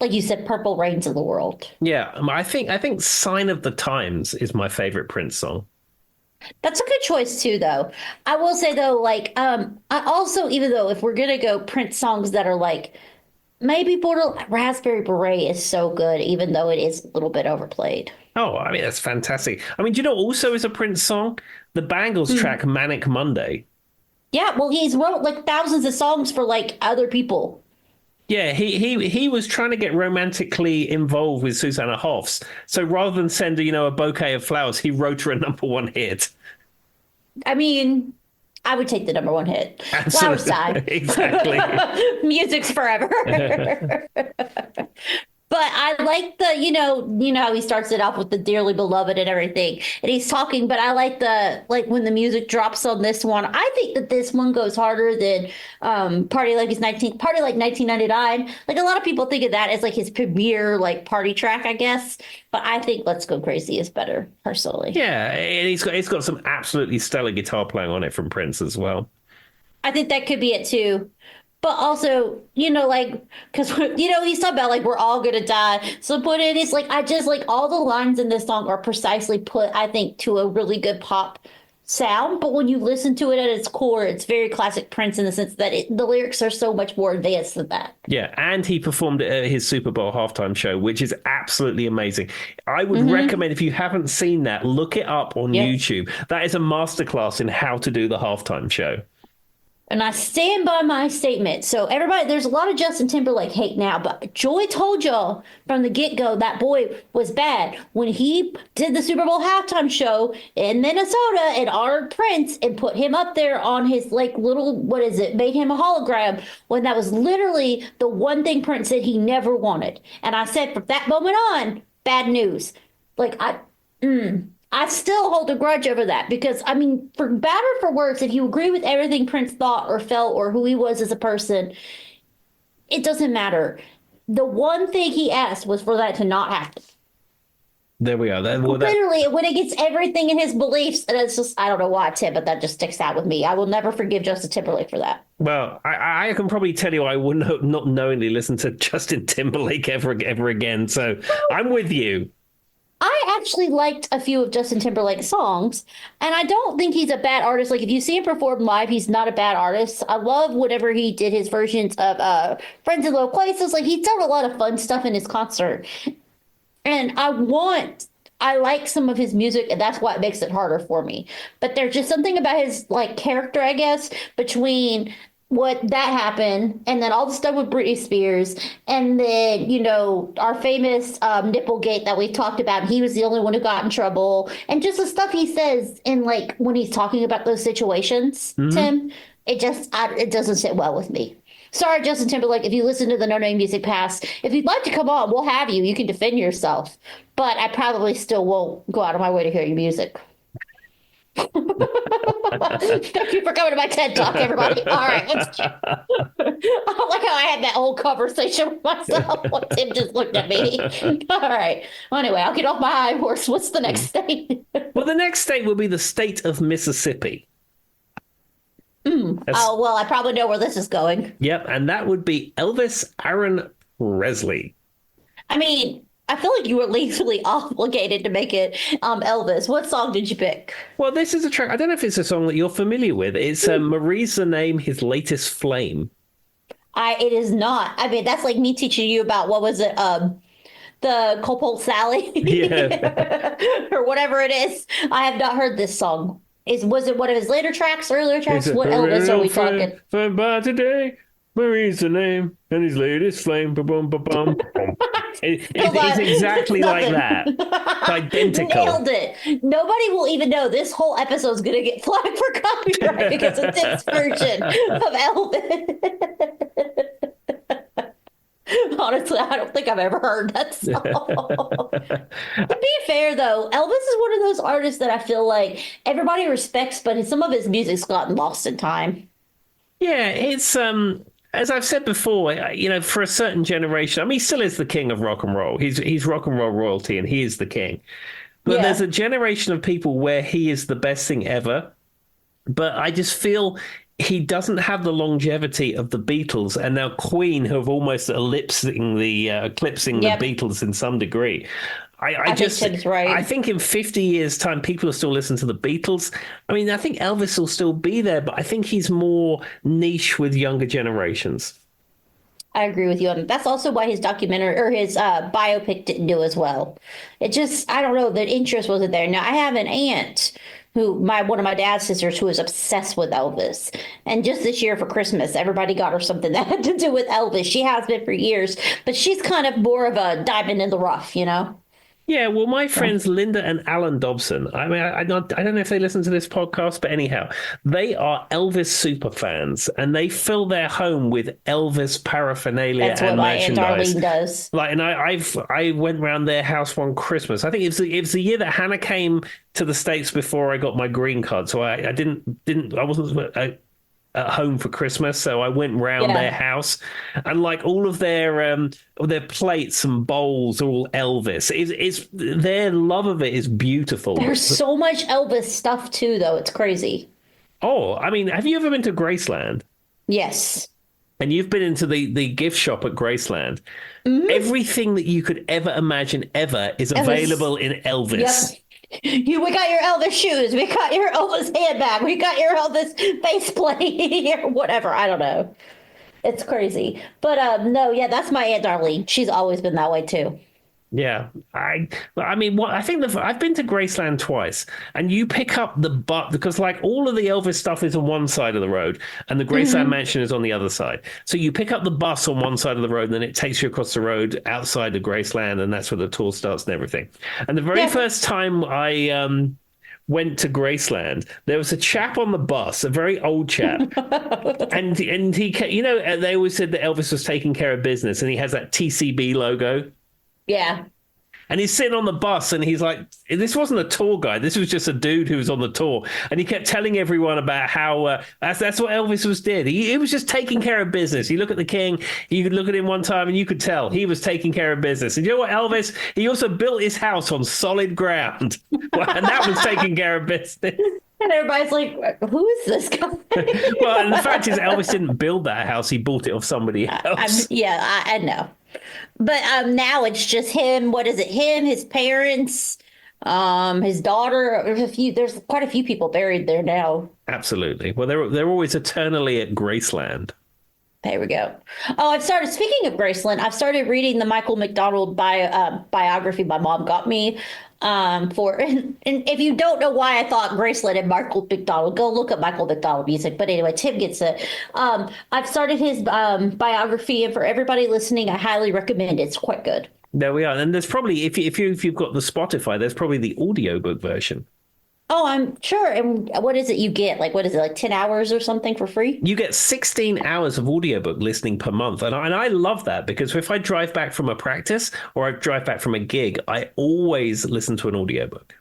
like you said, Purple Rains of the world. Yeah, I think Sign of the Times is my favorite Prince song. That's a good choice too, though. I will say though, like, I also, even though if we're gonna go Prince songs that are like maybe Raspberry Beret is so good, even though it is a little bit overplayed. Oh, I mean that's fantastic. I mean, do you know also is a Prince song? The Bangles track Manic Monday. Yeah, well, he's wrote like thousands of songs for like other people. Yeah, he was trying to get romantically involved with Susanna Hoffs. So rather than send a bouquet of flowers, he wrote her a #1 hit. I mean, I would take the #1 hit. Absolutely. Flower side. Exactly. Music's forever. But I like the, how he starts it off with the dearly beloved and everything. And he's talking, but I like when the music drops on this one. I think that this one goes harder than Party Like 1999. Like a lot of people think of that as like his premier like party track, I guess. But I think Let's Go Crazy is better, personally. Yeah, and he's got some absolutely stellar guitar playing on it from Prince as well. I think that could be it too. But also, because, he's talking about like, we're all going to die. So put it, it's like, I just like all the lines in this song are precisely put, I think, to a really good pop sound. But when you listen to it at its core, it's very classic Prince in the sense that the lyrics are so much more advanced than that. Yeah, and he performed at his Super Bowl halftime show, which is absolutely amazing. I would recommend, if you haven't seen that, look it up on YouTube. That is a masterclass in how to do the halftime show. And I stand by my statement. So everybody, there's a lot of Justin Timberlake hate now, but Joy told y'all from the get-go that boy was bad. When he did the Super Bowl halftime show in Minnesota and honored Prince and put him up there on his like little, made him a hologram, when that was literally the one thing Prince said he never wanted. And I said from that moment on, bad news. Like I still hold a grudge over that because, I mean, for better or for worse, if you agree with everything Prince thought or felt or who he was as a person, it doesn't matter. The one thing he asked was for that to not happen. There we are. Literally, when it gets everything in his beliefs, and it's just, I don't know why, Tim, but that just sticks out with me. I will never forgive Justin Timberlake for that. Well, I can probably tell you I wouldn't not knowingly listen to Justin Timberlake ever again. So I'm with you. I actually liked a few of Justin Timberlake's songs, and I don't think he's a bad artist. Like, if you see him perform live, he's not a bad artist. I love whenever he did his versions of Friends in Low Places. Like, he's done a lot of fun stuff in his concert. And I like some of his music, and that's what makes it harder for me. But there's just something about his, like, character, I guess, between what that happened and then all the stuff with Britney Spears and then our famous Nipplegate that we talked about. He was the only one who got in trouble, and just the stuff he says in like when he's talking about those situations. Tim, it doesn't sit well with me. Sorry, Justin Timberlake, if you listen to the No Name Music Pass, if you'd like to come on, we'll have you can defend yourself, but I probably still won't go out of my way to hear your music. Thank you for coming to my TED Talk, everybody. All right, I don't like how I had that whole conversation with myself while Tim just looked at me. All right. Well, anyway, I'll get off my high horse. What's the next state? Well, the next state will be the state of Mississippi. Oh, well, I probably know where this is going. Yep, and that would be Elvis Aaron Presley. I mean, I feel like you were legally obligated to make it Elvis. What song did you pick? Well, this is a track. I don't know if it's a song that you're familiar with. It's Marie's the Name, His Latest Flame. It is not. I mean, that's like me teaching you about what was it? The Copole Sally, Yeah. or whatever it is. I have not heard this song. Was it one of his later tracks, earlier tracks? What Elvis are we talking? For by today, Marie's the name, and his latest flame. Ba-bum, ba-bum. It's exactly like that. It's identical. Nailed it. Nobody will even know this whole episode's going to get flagged for copyright because of this version of Elvis. Honestly, I don't think I've ever heard that song. To be fair, though, Elvis is one of those artists that I feel like everybody respects, but some of his music's gotten lost in time. Yeah, it's as I've said before, for a certain generation, I mean, he still is the king of rock and roll. He's rock and roll royalty, and he is the king. But there's a generation of people where he is the best thing ever. But I just feel he doesn't have the longevity of the Beatles and now Queen, who have almost eclipsing the Beatles in some degree. I just think Tim's right. I think in 50 years' time, people will still listen to the Beatles. I mean, I think Elvis will still be there, but I think he's more niche with younger generations. I agree with you on that. That's also why his documentary or his biopic didn't do as well. It just, I don't know, the interest wasn't there. Now, I have an aunt one of my dad's sisters who is obsessed with Elvis. And just this year for Christmas, everybody got her something that had to do with Elvis. She has been for years, but she's kind of more of a diamond in the rough, Yeah, well, my friends Linda and Alan Dobson, I mean, I don't know if they listen to this podcast, but anyhow, they are Elvis super fans, and they fill their home with Elvis paraphernalia and merchandise. That's what my Aunt Darlene does. And I went round their house one Christmas. I think it was the year that Hannah came to the States before I got my green card, so I wasn't at home for Christmas, so I went round their house, and like all of their plates and bowls are all Elvis. It's their love of it is beautiful. There's so much Elvis stuff too, though. It's crazy. Oh, I mean, have you ever been to Graceland? Yes. And you've been into the gift shop at Graceland. Mm-hmm. Everything that you could ever imagine ever is available in Elvis. Yep. We got your Elvis shoes. We got your Elvis handbag. We got your Elvis faceplate or whatever. I don't know. It's crazy. But no, yeah, that's my Aunt Darlene. She's always been that way too. Yeah, I mean, I think I've been to Graceland twice, and you pick up the because like all of the Elvis stuff is on one side of the road, and the Graceland Mansion is on the other side. So you pick up the bus on one side of the road, and then it takes you across the road outside of Graceland, and that's where the tour starts and everything. And the very first time I went to Graceland, there was a chap on the bus, a very old chap, and he, they always said that Elvis was taking care of business, and he has that TCB logo. Yeah. And he's sitting on the bus and he's like, this wasn't a tour guide. This was just a dude who was on the tour. And he kept telling everyone about how that's what Elvis did. He was just taking care of business. You look at the king, you could look at him one time and you could tell he was taking care of business. And you know what, Elvis? He also built his house on solid ground. And that was taking care of business. And everybody's like, who is this guy? Well, and the fact is Elvis didn't build that house. He bought it off somebody else. I know. But now it's just him. What is it? Him, his parents, his daughter. There's quite a few people buried there now. Absolutely. Well, they're always eternally at Graceland. There we go. Oh, speaking of Graceland, I've started reading the Michael McDonald biography my mom got me. And if you don't know why I thought Graceland and Michael McDonald, go look up Michael McDonald music. But anyway, Tim gets it. I've started his biography, and for everybody listening, I highly recommend it. It's quite good. There we are. And there's probably, if you've got the Spotify, there's probably the audiobook version. Oh, I'm sure. And what is it you get? Like, what is it, like 10 hours or something for free? You get 16 hours of audiobook listening per month. And I love that, because if I drive back from a practice or I drive back from a gig, I always listen to an audiobook.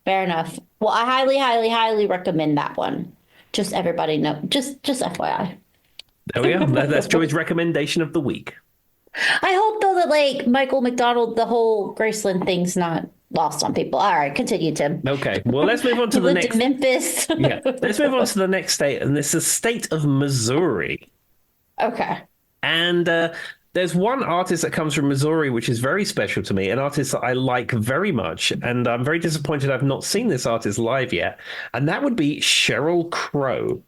Fair enough. Well, I highly, highly, highly recommend that one. Just everybody know. Just FYI. There we go. That's Joy's recommendation of the week. I hope though that like Michael McDonald, the whole Graceland thing's not lost on people. All right, continue, Tim. Okay, well, let's move on to He the lived next. in Memphis. Yeah, let's move on to the next state, and this is the state of Missouri. Okay. And there's one artist that comes from Missouri, which is very special to me, an artist that I like very much. And I'm very disappointed I've not seen this artist live yet. And that would be Sheryl Crow.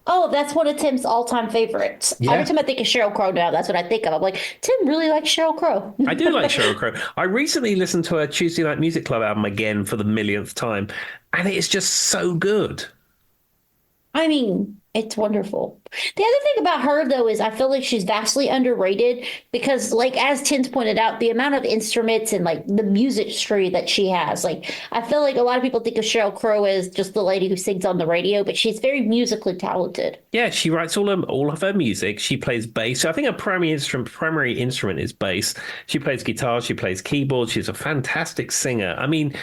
Oh, that's one of Tim's all-time favorites. Yeah. Every time I think of Sheryl Crow now, that's what I think of. I'm like, Tim really likes Sheryl Crow. I do like Sheryl Crow. I recently listened to her Tuesday Night Music Club album again for the millionth time, and it is just so good. I mean, it's wonderful. The other thing about her, though, is I feel like she's vastly underrated because, like, as Tim's pointed out, the amount of instruments and, like, the musicry that she has. Like, I feel like a lot of people think of Sheryl Crow as just the lady who sings on the radio, but she's very musically talented. Yeah, she writes all of her music. She plays bass. I think her primary instrument is bass. She plays guitar. She plays keyboard. She's a fantastic singer. I mean,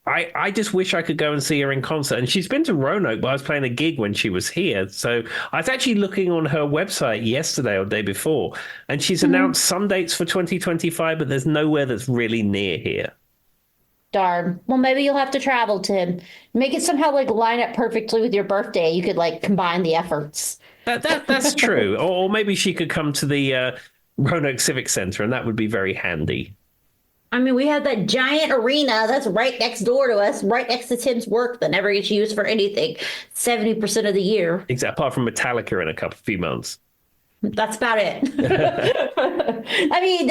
I just wish I could go and see her in concert. And she's been to Roanoke, but I was playing a gig when she was here. So I was actually looking on her website yesterday or the day before, and she's announced some dates for 2025, but there's nowhere that's really near here. Darn. Well, maybe you'll have to travel, Tim. Make it somehow, like, line up perfectly with your birthday. You could, like, combine the efforts. That's true. Or maybe she could come to the Roanoke Civic Center, and that would be very handy. I mean, we have that giant arena that's right next door to us, right next to Tim's work that never gets used for anything 70% of the year. Except apart from Metallica in a few months. That's about it. I mean,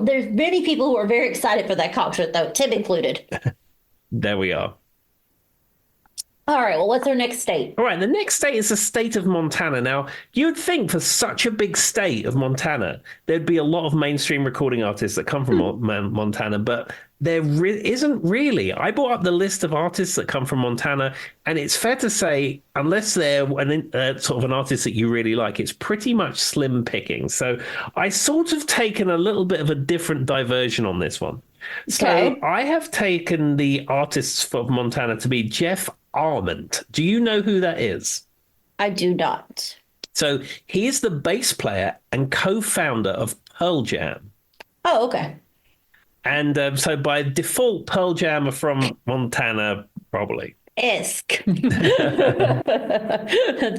there's many people who are very excited for that concert, though, Tim included. There we are. All right, well, what's our next state? All right, the next state is the state of Montana. Now, you'd think for such a big state of Montana, there'd be a lot of mainstream recording artists that come from Montana, but there isn't really. I brought up the list of artists that come from Montana, and it's fair to say, unless they're sort of an artist that you really like, it's pretty much slim picking. So I sort of taken a little bit of a different diversion on this one. Okay. So I have taken the artists from Montana to be Jeff Arment. Do you know who that is? I do not. So he is the bass player and co-founder of Pearl Jam. Oh, okay. And so by default, Pearl Jam are from Montana, probably. Isk.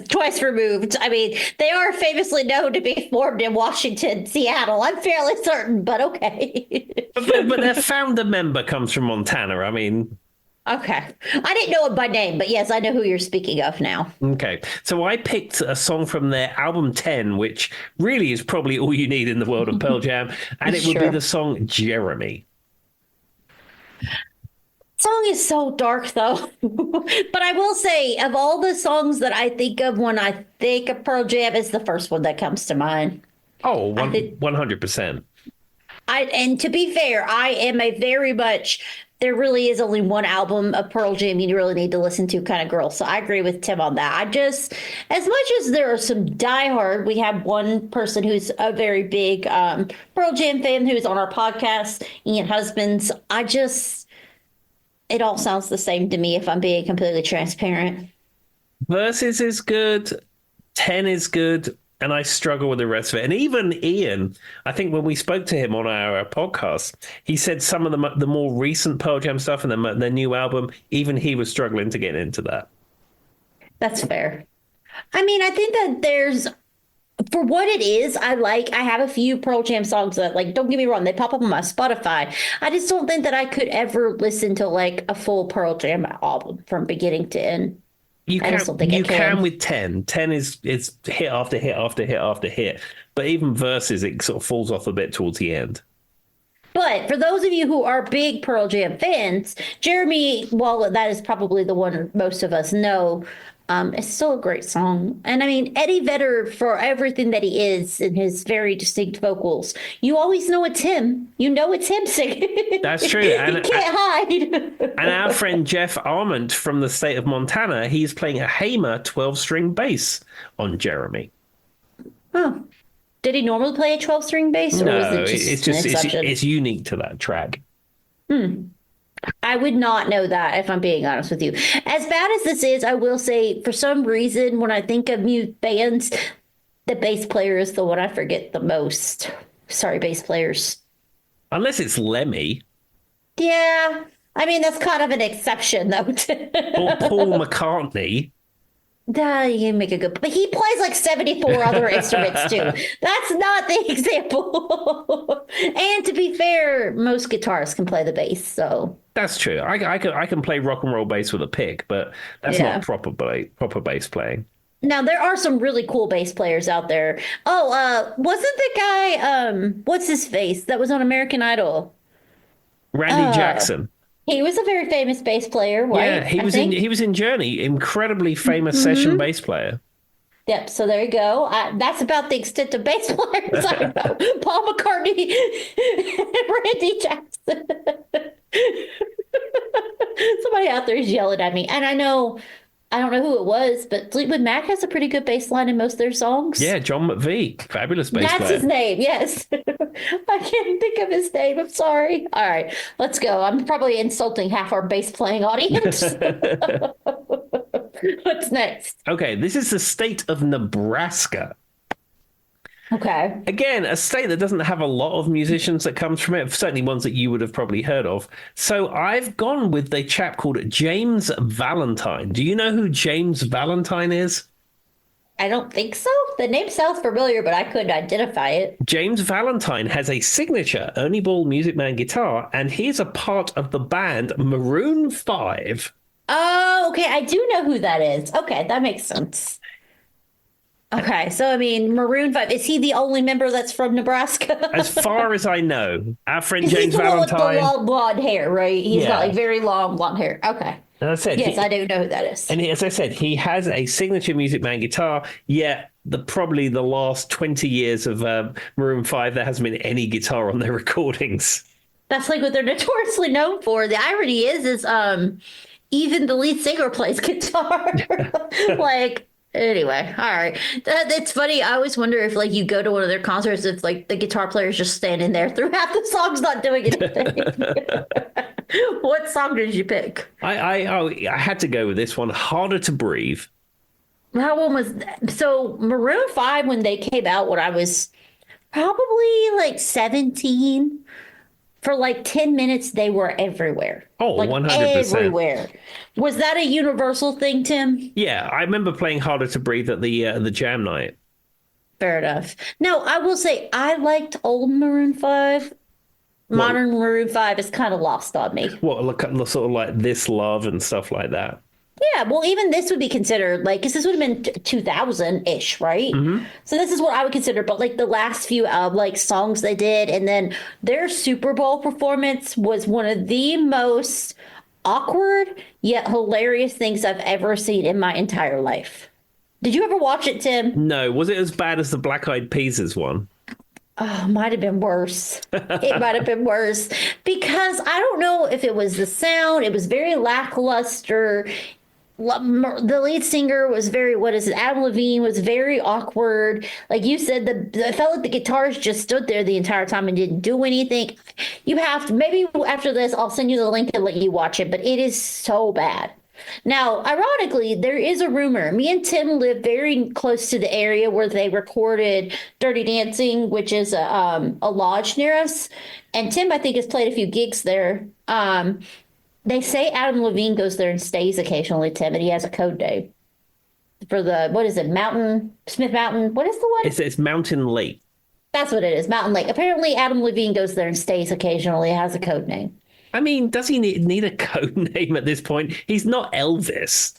Twice removed. I mean, they are famously known to be formed in Washington, Seattle. I'm fairly certain, but okay. but their founder member comes from Montana. I mean... Okay. I didn't know it by name, but yes, I know who you're speaking of now. Okay. So I picked a song from their album 10, which really is probably all you need in the world of Pearl Jam, and it would be the song Jeremy. Song is so dark though. But I will say, of all the songs that I think of when I think of Pearl Jam, it's the first one that comes to mind. Oh, 100%. And to be fair, I am a very much, there really is only one album of Pearl Jam you really need to listen to kind of girl. So I agree with Tim on that. As much as there are some diehard, we have one person who's a very big Pearl Jam fan who's on our podcast, Ian Husbands. It all sounds the same to me if I'm being completely transparent. Versus is good, 10 is good, and I struggle with the rest of it. And even Ian, I think when we spoke to him on our podcast, he said some of the more recent Pearl Jam stuff and their new album, even he was struggling to get into that. That's fair. I mean, I think that there's, for what it is, I have a few Pearl Jam songs that, like, don't get me wrong, they pop up on my Spotify. I just don't think that I could ever listen to, like, a full Pearl Jam album from beginning to end. You can with 10. 10 is hit after hit after hit after hit. But even Versus, it sort of falls off a bit towards the end. But for those of you who are big Pearl Jam fans, Jeremy, while that is probably the one most of us know, it's still a great song. And I mean, Eddie Vedder, for everything that he is in his very distinct vocals, you always know it's him. You know it's him singing. That's true. And, you can't hide. And our friend Jeff Arment from the state of Montana, he's playing a Hamer 12-string bass on Jeremy. Oh. Did he normally play a 12-string bass? Or No, was it just it's unique to that track. I I would not know that if I'm being honest with you. As bad as this is, I will say for some reason when I think of new bands, the bass player is the one I forget the most. Sorry, bass players. Unless it's Lemmy Yeah. I mean, that's kind of an exception, though. or Paul McCartney. You make a good, but he plays like 74 other instruments too. That's not the example. And to be fair, most guitarists can play the bass, so That's true. I can play rock and roll bass with a pick, but that's yeah. not proper bass playing. Now there are some really cool bass players out there. Oh, wasn't the guy what's his face that was on American Idol? Randy Jackson. He was a very famous bass player, right? Yeah, he was in Journey, incredibly famous session bass player. Yep. So there you go. That's about the extent of bass players I know. Paul McCartney and Randy Jackson. Somebody out there is yelling at me, and I don't know who it was, but Fleetwood Mac has a pretty good bass line in most of their songs. Yeah, John McVie, fabulous bass player. That's his name, yes. I can't think of his name. I'm sorry. All right, let's go. I'm probably insulting half our bass playing audience. What's next? Okay, this is the state of Nebraska. Okay. Again, a state that doesn't have a lot of musicians that comes from it, certainly ones that you would have probably heard of. So I've gone with a chap called James Valentine. Do you know who James Valentine is? I don't think so. The name sounds familiar, but I couldn't identify it. James Valentine has a signature Ernie Ball Music Man guitar, and he's a part of the band Maroon 5. Oh, okay. I do know who that is. Okay, that makes sense. Okay, so I mean, Maroon 5, is he the only member that's from Nebraska? As far as I know, our friend He's James the one with Valentine. the long blonde hair, right? He's got Yeah. like very long blonde hair. Okay. And I said, Yes, I do know who that is. And as I said, he has a signature Music Man guitar, yet probably the last 20 years of Maroon 5, there hasn't been any guitar on their recordings. That's like what they're notoriously known for. The irony is even the lead singer plays guitar. Like, anyway, all right. It's funny. I always wonder if like you go to one of their concerts, if like the guitar player is just standing there throughout the songs, not doing anything. What song did you pick? I had to go with this one, Harder to Breathe. How one was that? So Maroon 5, when they came out when I was probably like 17, for like 10 minutes they were everywhere. Oh, like 100%. everywhere. Was that a universal thing, Tim? Yeah, I remember playing Harder to Breathe at the jam night. Fair enough. No, I will say I liked old Maroon 5. Modern Maroon 5 is kind of lost on me. What, sort of like This Love and stuff like that? Yeah, well, even this would be considered like, because this would have been 2000-ish, right? Mm-hmm. So this is what I would consider, but like the last few like songs they did, and then their Super Bowl performance was one of the most awkward yet hilarious things I've ever seen in my entire life. Did you ever watch it, Tim? No, was it as bad as the Black Eyed Peas one? Oh, might have been worse. It might have been worse because I don't know if it was the sound. It was very lackluster. The lead singer was very, what is it? Adam Levine was very awkward. Like you said, I felt like the guitarist just stood there the entire time and didn't do anything. You have to, maybe after this, I'll send you the link and let you watch it, but it is so bad. Now, ironically, there is a rumor. Me and Tim live very close to the area where they recorded Dirty Dancing, which is a lodge near us. And Tim, I think, has played a few gigs there. They say Adam Levine goes there and stays occasionally, Tim, and he has a code name for what is it, Smith Mountain? What is the one? It's Mountain Lake. That's what it is, Mountain Lake. Apparently, Adam Levine goes there and stays occasionally, has a code name. I mean, does he need a code name at this point? He's not Elvis.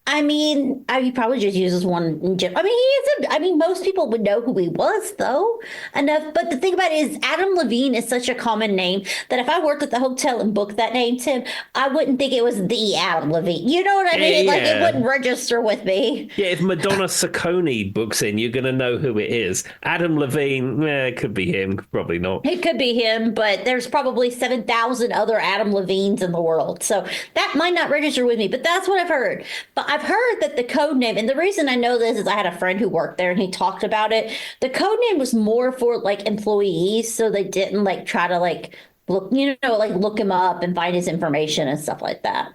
I mean, he probably just uses one. I mean, most people would know who he was, though, enough. But the thing about it is, Adam Levine is such a common name that if I worked at the hotel and booked that name, Tim, I wouldn't think it was the Adam Levine. You know what I mean? Yeah. Like, it wouldn't register with me. Yeah, if Madonna Saccone books in, you're going to know who it is. Adam Levine, it could be him, probably not. It could be him, but there's probably 7,000 other Adam Levines in the world. So that might not register with me, but that's what I've heard. But I've heard that the code name, and the reason I know this is I had a friend who worked there and he talked about it. The code name was more for like employees, so they didn't like try to like look him up and find his information and stuff like that.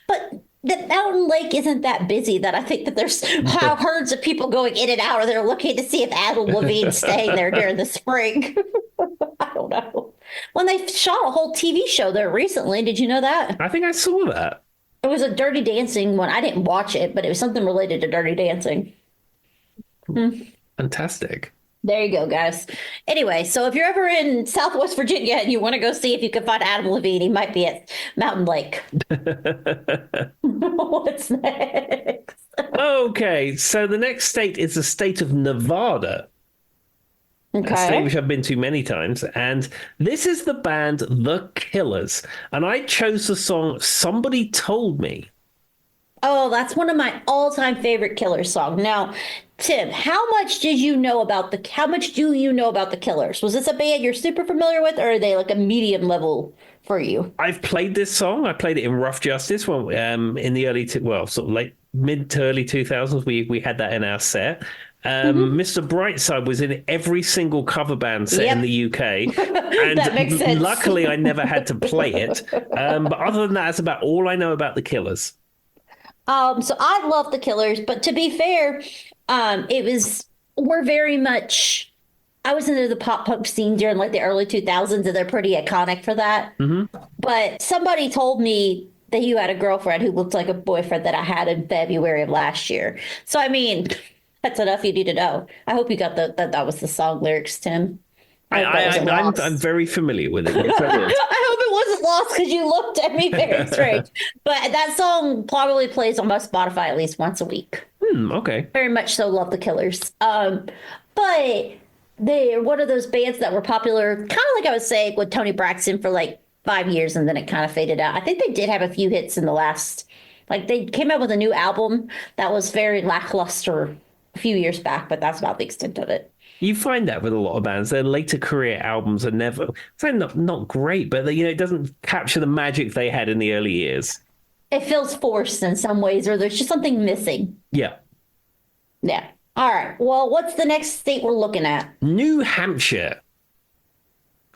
But the Mountain Lake isn't that busy that I think that there's herds of people going in and out of there looking to see if Adam Levine's staying there during the spring. I don't know. When they shot a whole TV show there recently, did you know that? I think I saw that. It was a Dirty Dancing one. I didn't watch it, but it was something related to Dirty Dancing. Fantastic. There you go, guys. Anyway, so if you're ever in Southwest Virginia and you want to go see if you can find Adam Levine, he might be at Mountain Lake. What's next? Okay, so the next state is the state of Nevada. A state which I've been to many times. And this is the band The Killers. And I chose the song Somebody Told Me. Oh, that's one of my all-time favorite Killers songs. Now, Tim, how much do you know about the Killers? Was this a band you're super familiar with, or are they like a medium level for you? I've played this song. I played it in Rough Justice in the sort of late mid to early 2000s. We had that in our set. Mr. Brightside was in every single cover band set in the UK. And that makes sense. Luckily, I never had to play it. But other than that, that's about all I know about the Killers. So I love the Killers, but to be fair, we're very much, I was into the pop punk scene during like the early 2000s, and they're pretty iconic for that. But somebody told me that you had a girlfriend who looked like a boyfriend that I had in February of last year. So, I mean, that's enough you need to know. I hope you got that was the song lyrics, Tim. I'm very familiar with it. Yes, I hope it wasn't lost because you looked at me very strange. But that song probably plays on my Spotify at least once a week. Okay. Very much so love the Killers. But they're one of those bands that were popular, kind of like I was saying with Toni Braxton for like 5 years, and then it kind of faded out. I think they did have a few hits in the last, like they came out with a new album that was very lackluster a few years back, but that's about the extent of it. You find that with a lot of bands. Their later career albums are never, not great, but it doesn't capture the magic they had in the early years. It feels forced in some ways, or there's just something missing. Yeah. Yeah. All right. Well, what's the next state we're looking at? New Hampshire.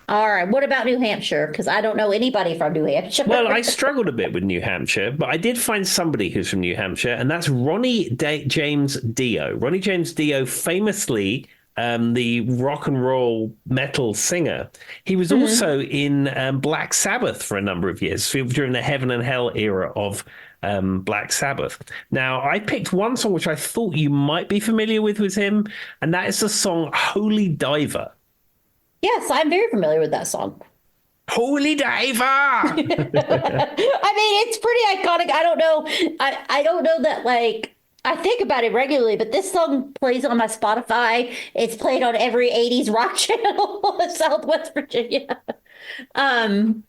All right. What about New Hampshire? Because I don't know anybody from New Hampshire. Well, I struggled a bit with New Hampshire, but I did find somebody who's from New Hampshire, and that's Ronnie James Dio. Ronnie James Dio, famously the rock and roll metal singer. He was also in Black Sabbath for a number of years during the Heaven and Hell era of Black Sabbath. Now, I picked one song which I thought you might be familiar with him, and that is the song Holy Diver. Yes, I'm very familiar with that song. Holy Diver! I mean, it's pretty iconic. I don't know. I don't know that, like, I think about it regularly, but this song plays on my Spotify. It's played on every 80s rock channel in Southwest Virginia. But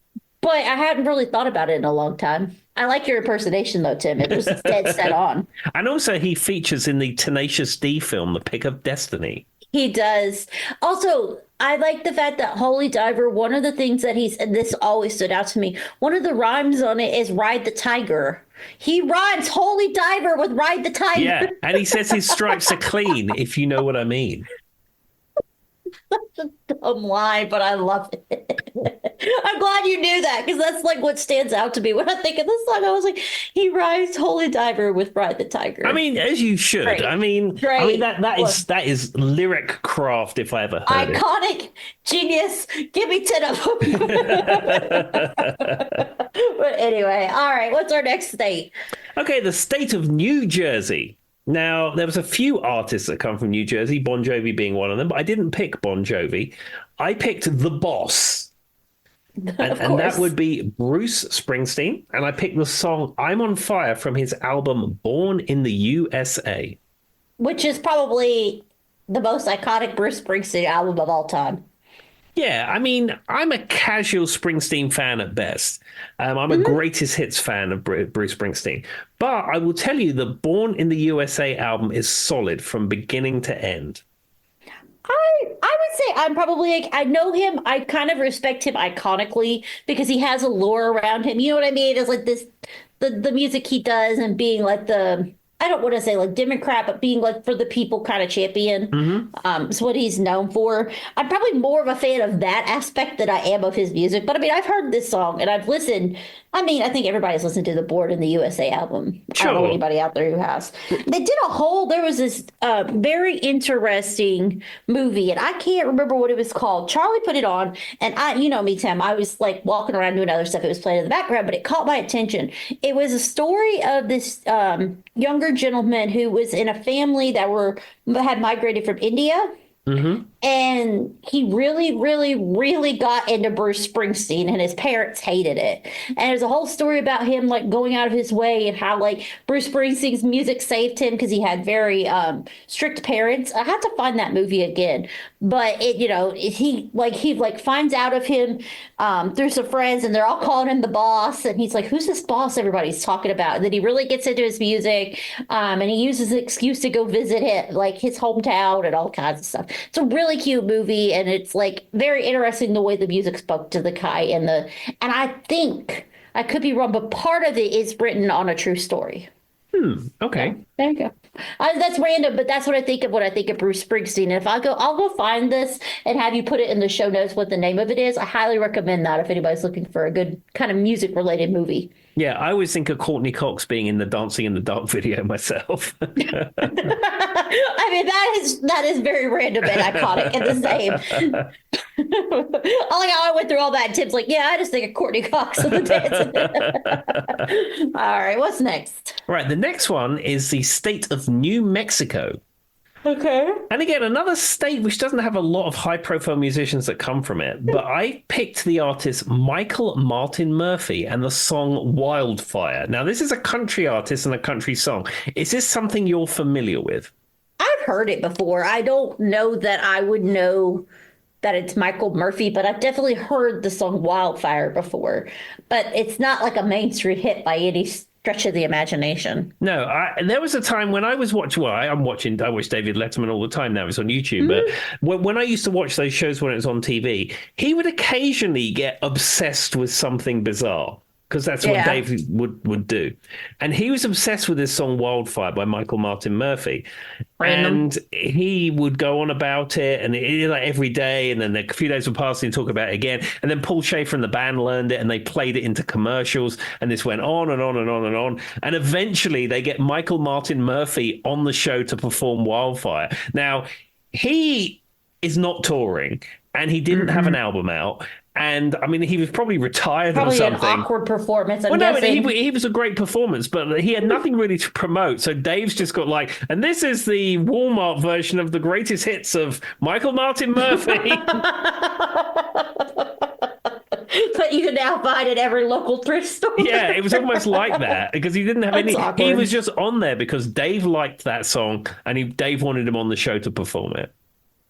I hadn't really thought about it in a long time. I like your impersonation, though, Tim. It was dead set on. And also, he features in the Tenacious D film, The Pick of Destiny. He does. Also, I like the fact that Holy Diver, one of the things that and this always stood out to me, one of the rhymes on it is Ride the Tiger. He rhymes Holy Diver with Ride the Tiger. Yeah, and he says his stripes are clean, if you know what I mean. Such a dumb line, but I love it. I'm glad you knew that, because that's like what stands out to me when I think of this song. I was like, he rhymes Holy Diver with Ride the Tiger. I mean, as you should. Great. I mean that is lyric craft if I ever heard iconic it. Genius. Give me 10 of them. But anyway, all right. What's our next state? Okay, the state of New Jersey. Now, there was a few artists that come from New Jersey, Bon Jovi being one of them, but I didn't pick Bon Jovi. I picked The Boss. And that would be Bruce Springsteen. And I picked the song I'm on Fire from his album Born in the USA. Which is probably the most iconic Bruce Springsteen album of all time. Yeah, I mean, I'm a casual Springsteen fan at best. I'm a greatest hits fan of Bruce Springsteen. But I will tell you the Born in the USA album is solid from beginning to end. I would say I'm probably like, I know him. I kind of respect him iconically because he has a lore around him. You know what I mean? It's like this, the music he does and being like the I don't want to say like Democrat, but being like for the people kind of champion. Is what he's known for. I'm probably more of a fan of that aspect than I am of his music. But I mean, I've heard this song and I've listened. I mean, I think everybody's listened to the Born in the USA album. I don't know Sure. anybody out there who has. They did a whole, there was this very interesting movie, and I can't remember what it was called. Charlie put it on, and you know me, Tim, I was like walking around doing other stuff. It was playing in the background, but it caught my attention. It was a story of this younger gentleman who was in a family that had migrated from India. And he really, really, really got into Bruce Springsteen, and his parents hated it. And there's a whole story about him like going out of his way and how like Bruce Springsteen's music saved him because he had very strict parents. I have to find that movie again, but he finds out of him through some friends, and they're all calling him the boss, and he's like, "Who's this boss everybody's talking about?" And then he really gets into his music, and he uses the excuse to go visit his hometown and all kinds of stuff. It's a really cute movie, and it's like very interesting the way the music spoke to the guy and I think I could be wrong, but part of it is written on a true story. Okay. There you go. That's random, but that's what I think of when I think of Bruce Springsteen. And if I'll go find this and have you put it in the show notes what the name of it is. I highly recommend that if anybody's looking for a good kind of music related movie. Yeah, I always think of Courtney Cox being in the Dancing in the Dark video myself. I mean, that is very random and iconic and the same. I like how I went through all that. And Tim's like, yeah, I just think of Courtney Cox and the dance. All right, what's next? Right, the next one is the state of New Mexico. Okay. And again, another state which doesn't have a lot of high-profile musicians that come from it. But I picked the artist Michael Martin Murphey and the song Wildfire. Now, this is a country artist and a country song. Is this something you're familiar with? I've heard it before. I don't know that I would know that it's Michael Murphy, but I've definitely heard the song Wildfire before. But it's not like a mainstream hit by any stretch of the imagination. No, there was a time when I was watching, I watch David Letterman all the time now, it's on YouTube, but when I used to watch those shows when it was on TV, he would occasionally get obsessed with something bizarre. Because that's what Dave would do. And he was obsessed with this song Wildfire by Michael Martin Murphy. Random. And he would go on about it and like every day. And then a few days would pass and he'd talk about it again. And then Paul Schaefer and the band learned it and they played it into commercials. And this went on and on and on and on. And eventually they get Michael Martin Murphy on the show to perform Wildfire. Now, he is not touring and he didn't have an album out. And I mean, he was probably retired or something. An awkward performance. Well, no, he was a great performance, but he had nothing really to promote. So Dave's just got like, and this is the Walmart version of the greatest hits of Michael Martin Murphy. But you can now find at every local thrift store. Yeah, it was almost like that because he didn't have any. Awkward. He was just on there because Dave liked that song and Dave wanted him on the show to perform it.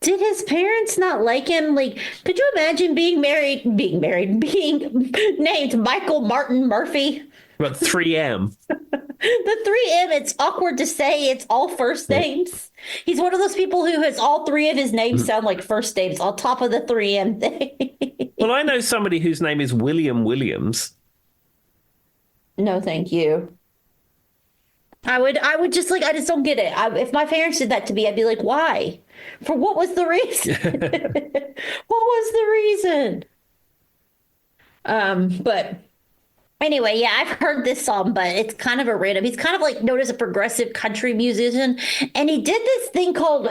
Did his parents not like him? Like, could you imagine being named Michael Martin Murphy? But 3M. The 3M, it's awkward to say. It's all first names. He's one of those people who has all three of his names sound like first names on top of the 3M thing. Well, I know somebody whose name is William Williams. No, thank you. I would just like, I just don't get it. If my parents did that to me, I'd be like, why? For what was the reason? What was the reason? But anyway, yeah, I've heard this song, but it's kind of a random. He's kind of like known as a progressive country musician, and he did this thing called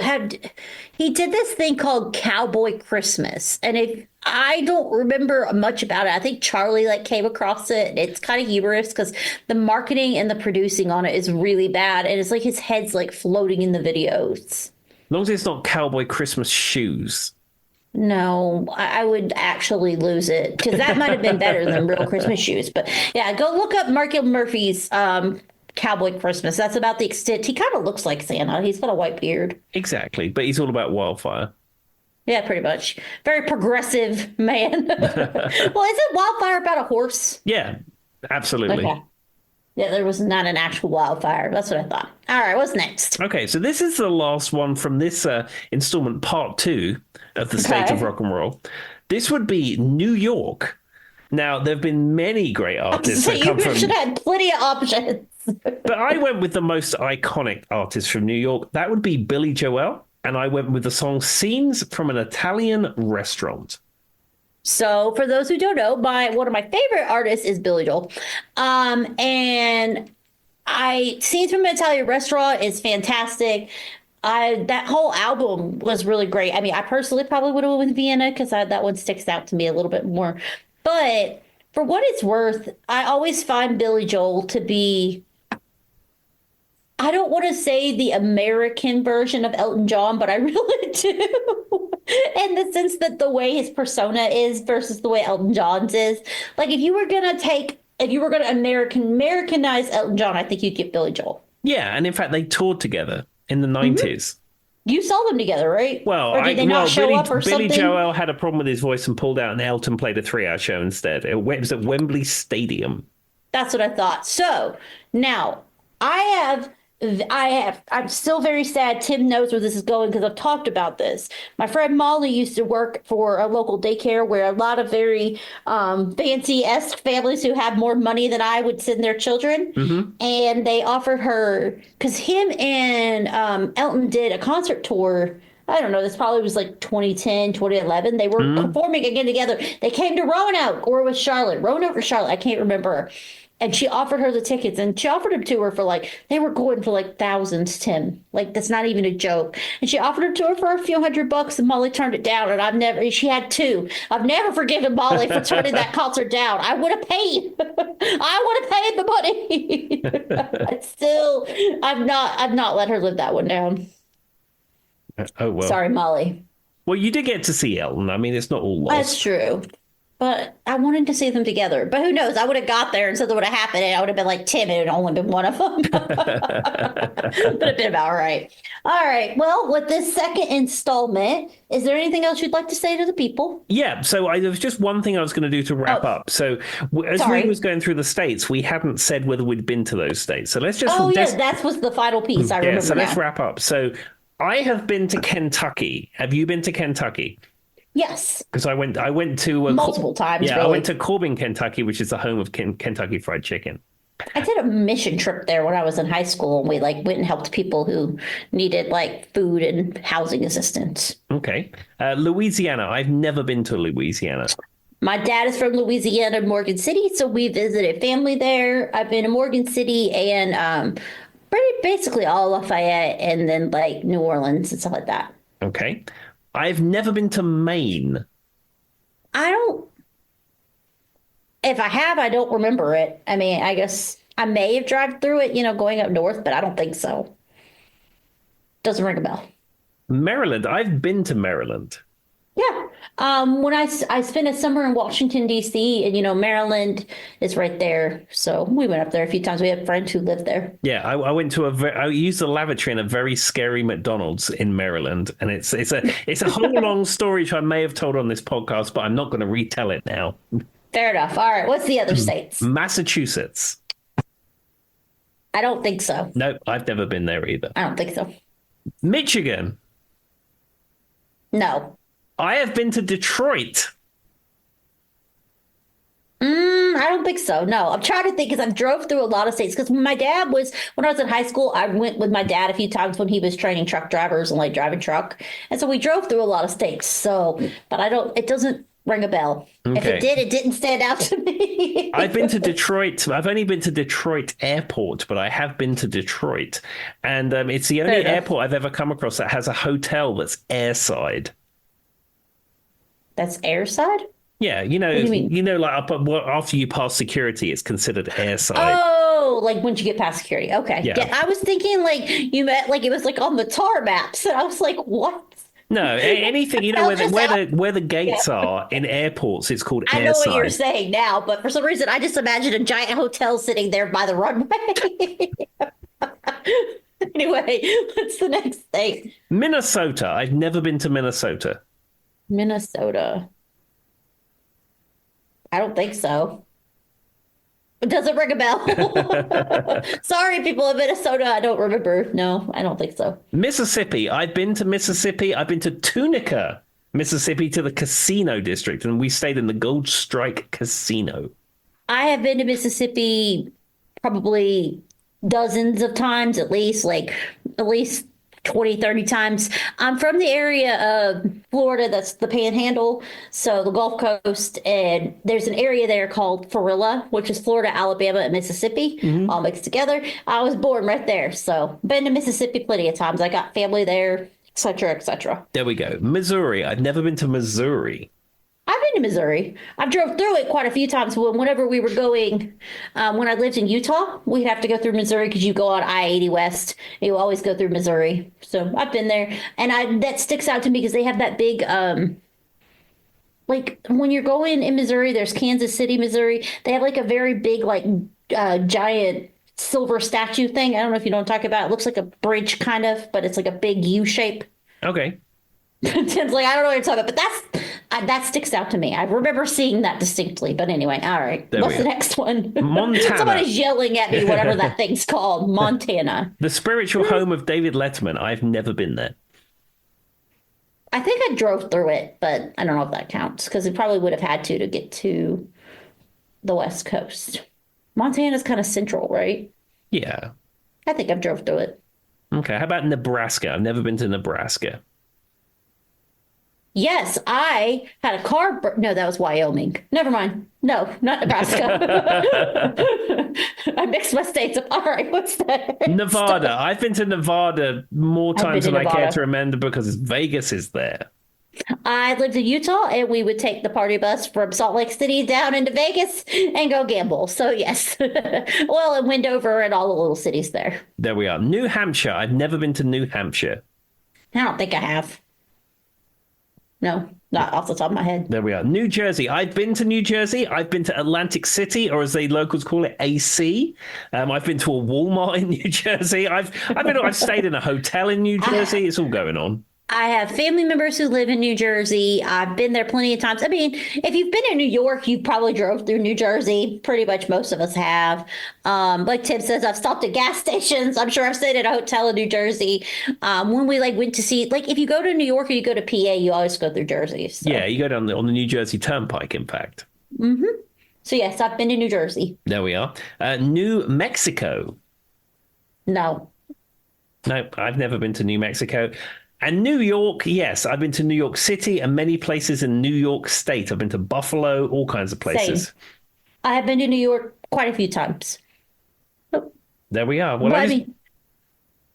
Cowboy Christmas. And if I don't remember much about it, I think Charlie like came across it. And it's kind of humorous because the marketing and the producing on it is really bad, and it's like his head's like floating in the videos. As long as it's not Cowboy Christmas shoes. No, I would actually lose it because that might have been better than real Christmas shoes. But yeah, go look up Michael Murphy's Cowboy Christmas. That's about the extent. He kind of looks like Santa. He's got a white beard. Exactly. But he's all about wildfire. Yeah, pretty much. Very progressive man. Well, isn't Wildfire about a horse? Yeah, absolutely. Okay. Yeah, there was not an actual wildfire. That's what I thought. All right, what's next? Okay, so this is the last one from this installment, part 2 of the State of Rock and Roll. This would be New York. Now, there have been many great artists So that come you from... should have had plenty of options. But I went with the most iconic artist from New York. That would be Billy Joel. And I went with the song Scenes from an Italian Restaurant. So, for those who don't know, one of my favorite artists is Billy Joel, and I Scenes from an Italian Restaurant is fantastic. That whole album was really great. I mean, I personally probably would have went with Vienna because that one sticks out to me a little bit more. But for what it's worth, I always find Billy Joel to be, I don't want to say the American version of Elton John, but I really do. In the sense that the way his persona is versus the way Elton John's is. Like if you were gonna Americanize Elton John, I think you'd get Billy Joel. Yeah, and in fact they toured together in the 90s. You saw them together, right? Well, or did they not show up or Billy something? Joel had a problem with his voice and pulled out, and Elton played a 3-hour show instead. It was at Wembley Stadium. That's what I thought. So now I'm still very sad. Tim knows where this is going because I've talked about this. My friend Molly used to work for a local daycare where a lot of very fancy-esque families who have more money than I would send their children. Mm-hmm. And they offered her, because him and Elton did a concert tour. I don't know, this probably was like 2010, 2011. They were performing again together. They came to Roanoke or was Charlotte. Roanoke or Charlotte, I can't remember. And she offered her the tickets, and she offered them to her for they were going for thousands, Tim. That's not even a joke. And she offered them to her for a few $100, and Molly turned it down. And she had two. I've never forgiven Molly for turning that concert down. I would have paid. I would have paid the money. I've not let her live that one down. Oh, well. Sorry, Molly. Well, you did get to see Elton. I mean, it's not all lost. That's true. But I wanted to see them together. But who knows? I would have got there and something would have happened, and I would have been like Tim, and it had only been one of them. Would have been about right. All right. Well, with this second installment, is there anything else you'd like to say to the people? Yeah. So there was just one thing I was going to do to wrap up. So as we was going through the states, we hadn't said whether we'd been to those states. So let's just. Oh, yes. That was the final piece. I remember. So let's wrap up. So I have been to Kentucky. Have you been to Kentucky? Yes. Because I went to multiple times. Yeah, really. I went to Corbin, Kentucky, which is the home of Kentucky Fried Chicken. I did a mission trip there when I was in high school, and we went and helped people who needed food and housing assistance. Okay. Louisiana. I've never been to Louisiana. My dad is from Louisiana, Morgan City, so we visited family there. I've been to Morgan City and basically all Lafayette, and then New Orleans and stuff like that. Okay. I've never been to Maine. If I have, I don't remember it. I mean, I guess I may have driven through it, going up north, but I don't think so. Doesn't ring a bell. Maryland. I've been to Maryland. Yeah. When I spent a summer in Washington, D.C., and, Maryland is right there. So we went up there a few times. We had friends who lived there. Yeah, I went to I used the lavatory in a very scary McDonald's in Maryland. And it's a whole long story which I may have told on this podcast, but I'm not going to retell it now. Fair enough. All right. What's the other states? Massachusetts. I don't think so. Nope, I've never been there either. I don't think so. Michigan. No. I have been to Detroit. I don't think so. No, I'm trying to think because I've drove through a lot of states. Because when I was in high school, I went with my dad a few times when he was training truck drivers and driving truck. And so we drove through a lot of states. So, but it doesn't ring a bell. Okay. If it did, it didn't stand out to me. I've been to Detroit. I've only been to Detroit Airport, but I have been to Detroit. And it's the only airport I've ever come across that has a hotel that's airside. That's airside? Yeah, what do you mean? After you pass security, it's considered airside. Oh, once you get past security. Okay. Yeah. I was thinking you meant it was on the tar maps, and I was like, what? No, anything, where the gates are in airports, it's called airside. I know what you're saying now, but for some reason, I just imagined a giant hotel sitting there by the runway. Anyway, what's the next thing? Minnesota. I've never been to Minnesota. Minnesota. I don't think so. It doesn't ring a bell. Sorry, people of Minnesota. I don't remember. No, I don't think so. Mississippi. I've been to Mississippi. I've been to Tunica, Mississippi, to the casino district, and we stayed in the Gold Strike Casino. I have been to Mississippi probably dozens of times, at least 20, 30 times. I'm from the area of Florida that's the Panhandle, so the Gulf Coast, and there's an area there called Farilla, which is Florida, Alabama, and Mississippi all mixed together. I was born right there, so been to Mississippi plenty of times. I got family there, etc., etc. There we go. Missouri. I've never been to Missouri. I've been to Missouri. I drove through it quite a few times. Whenever we were going, when I lived in Utah, we'd have to go through Missouri because you go on I-80 West. You always go through Missouri. So I've been there, and that sticks out to me because they have that big, like when you're going in Missouri, there's Kansas City, Missouri. They have like a very big, like giant silver statue thing. I don't know if you know what I'm talking about. It looks like a bridge kind of, but it's like a big U shape. Okay. Tim's like, I don't know what you're talking about, but that sticks out to me. I remember seeing that distinctly. But anyway, all right. What's the next one? Montana. Somebody's yelling at me, whatever that thing's called. Montana. The spiritual home of David Letterman. I've never been there. I think I drove through it, but I don't know if that counts because it probably would have had to get to the West Coast. Montana's kind of central, right? Yeah. I think I've drove through it. Okay. How about Nebraska? I've never been to Nebraska. Yes, I had a car. No, that was Wyoming. Never mind. No, not Nebraska. I mixed my states up. All right, what's that? Nevada. I've been to Nevada more times than I care to remember because Vegas is there. I lived in Utah, and we would take the party bus from Salt Lake City down into Vegas and go gamble. So, yes. Well, and Wendover and all the little cities there. There we are. New Hampshire. I've never been to New Hampshire. I don't think I have. No, not off the top of my head. There we are. New Jersey. I've been to New Jersey. I've been to Atlantic City, or as the locals call it, AC. I've been to a Walmart in New Jersey. I've stayed in a hotel in New Jersey. It's all going on. I have family members who live in New Jersey. I've been there plenty of times. I mean, if you've been in New York, you probably drove through New Jersey. Pretty much most of us have. Like Tim says, I've stopped at gas stations. I'm sure I've stayed at a hotel in New Jersey. When we went to see, if you go to New York or you go to PA, you always go through Jersey. So. Yeah, you go down on the New Jersey Turnpike, in fact. Mm-hmm. So yes, I've been to New Jersey. There we are. New Mexico. No. No, I've never been to New Mexico. And New York, yes, I've been to New York City and many places in New York State. I've been to Buffalo, all kinds of places. Same. I have been to New York quite a few times. Oh. There we are. Well,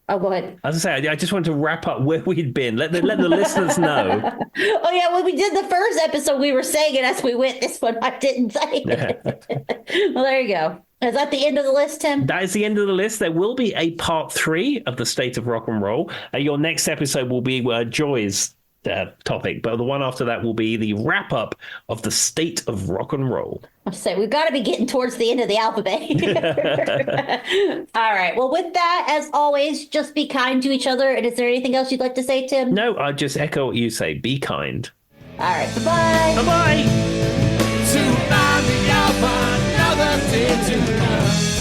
oh, go ahead. As I say, I just wanted to wrap up where we'd been. Let the listeners know. Oh, yeah, when we did the first episode, we were saying it as we went. This one, I didn't say it. Well, there you go. Is that the end of the list, Tim? That is the end of the list. There will be a part 3 of the state of rock and roll. Your next episode will be Joy's topic, but the one after that will be the wrap up of the state of rock and roll. I'll say we've got to be getting towards the end of the alphabet. All right. Well, with that, as always, just be kind to each other. And is there anything else you'd like to say, Tim? No, I just echo what you say. Be kind. All right. Bye-bye. Bye-bye. To find the alpha, another day to come.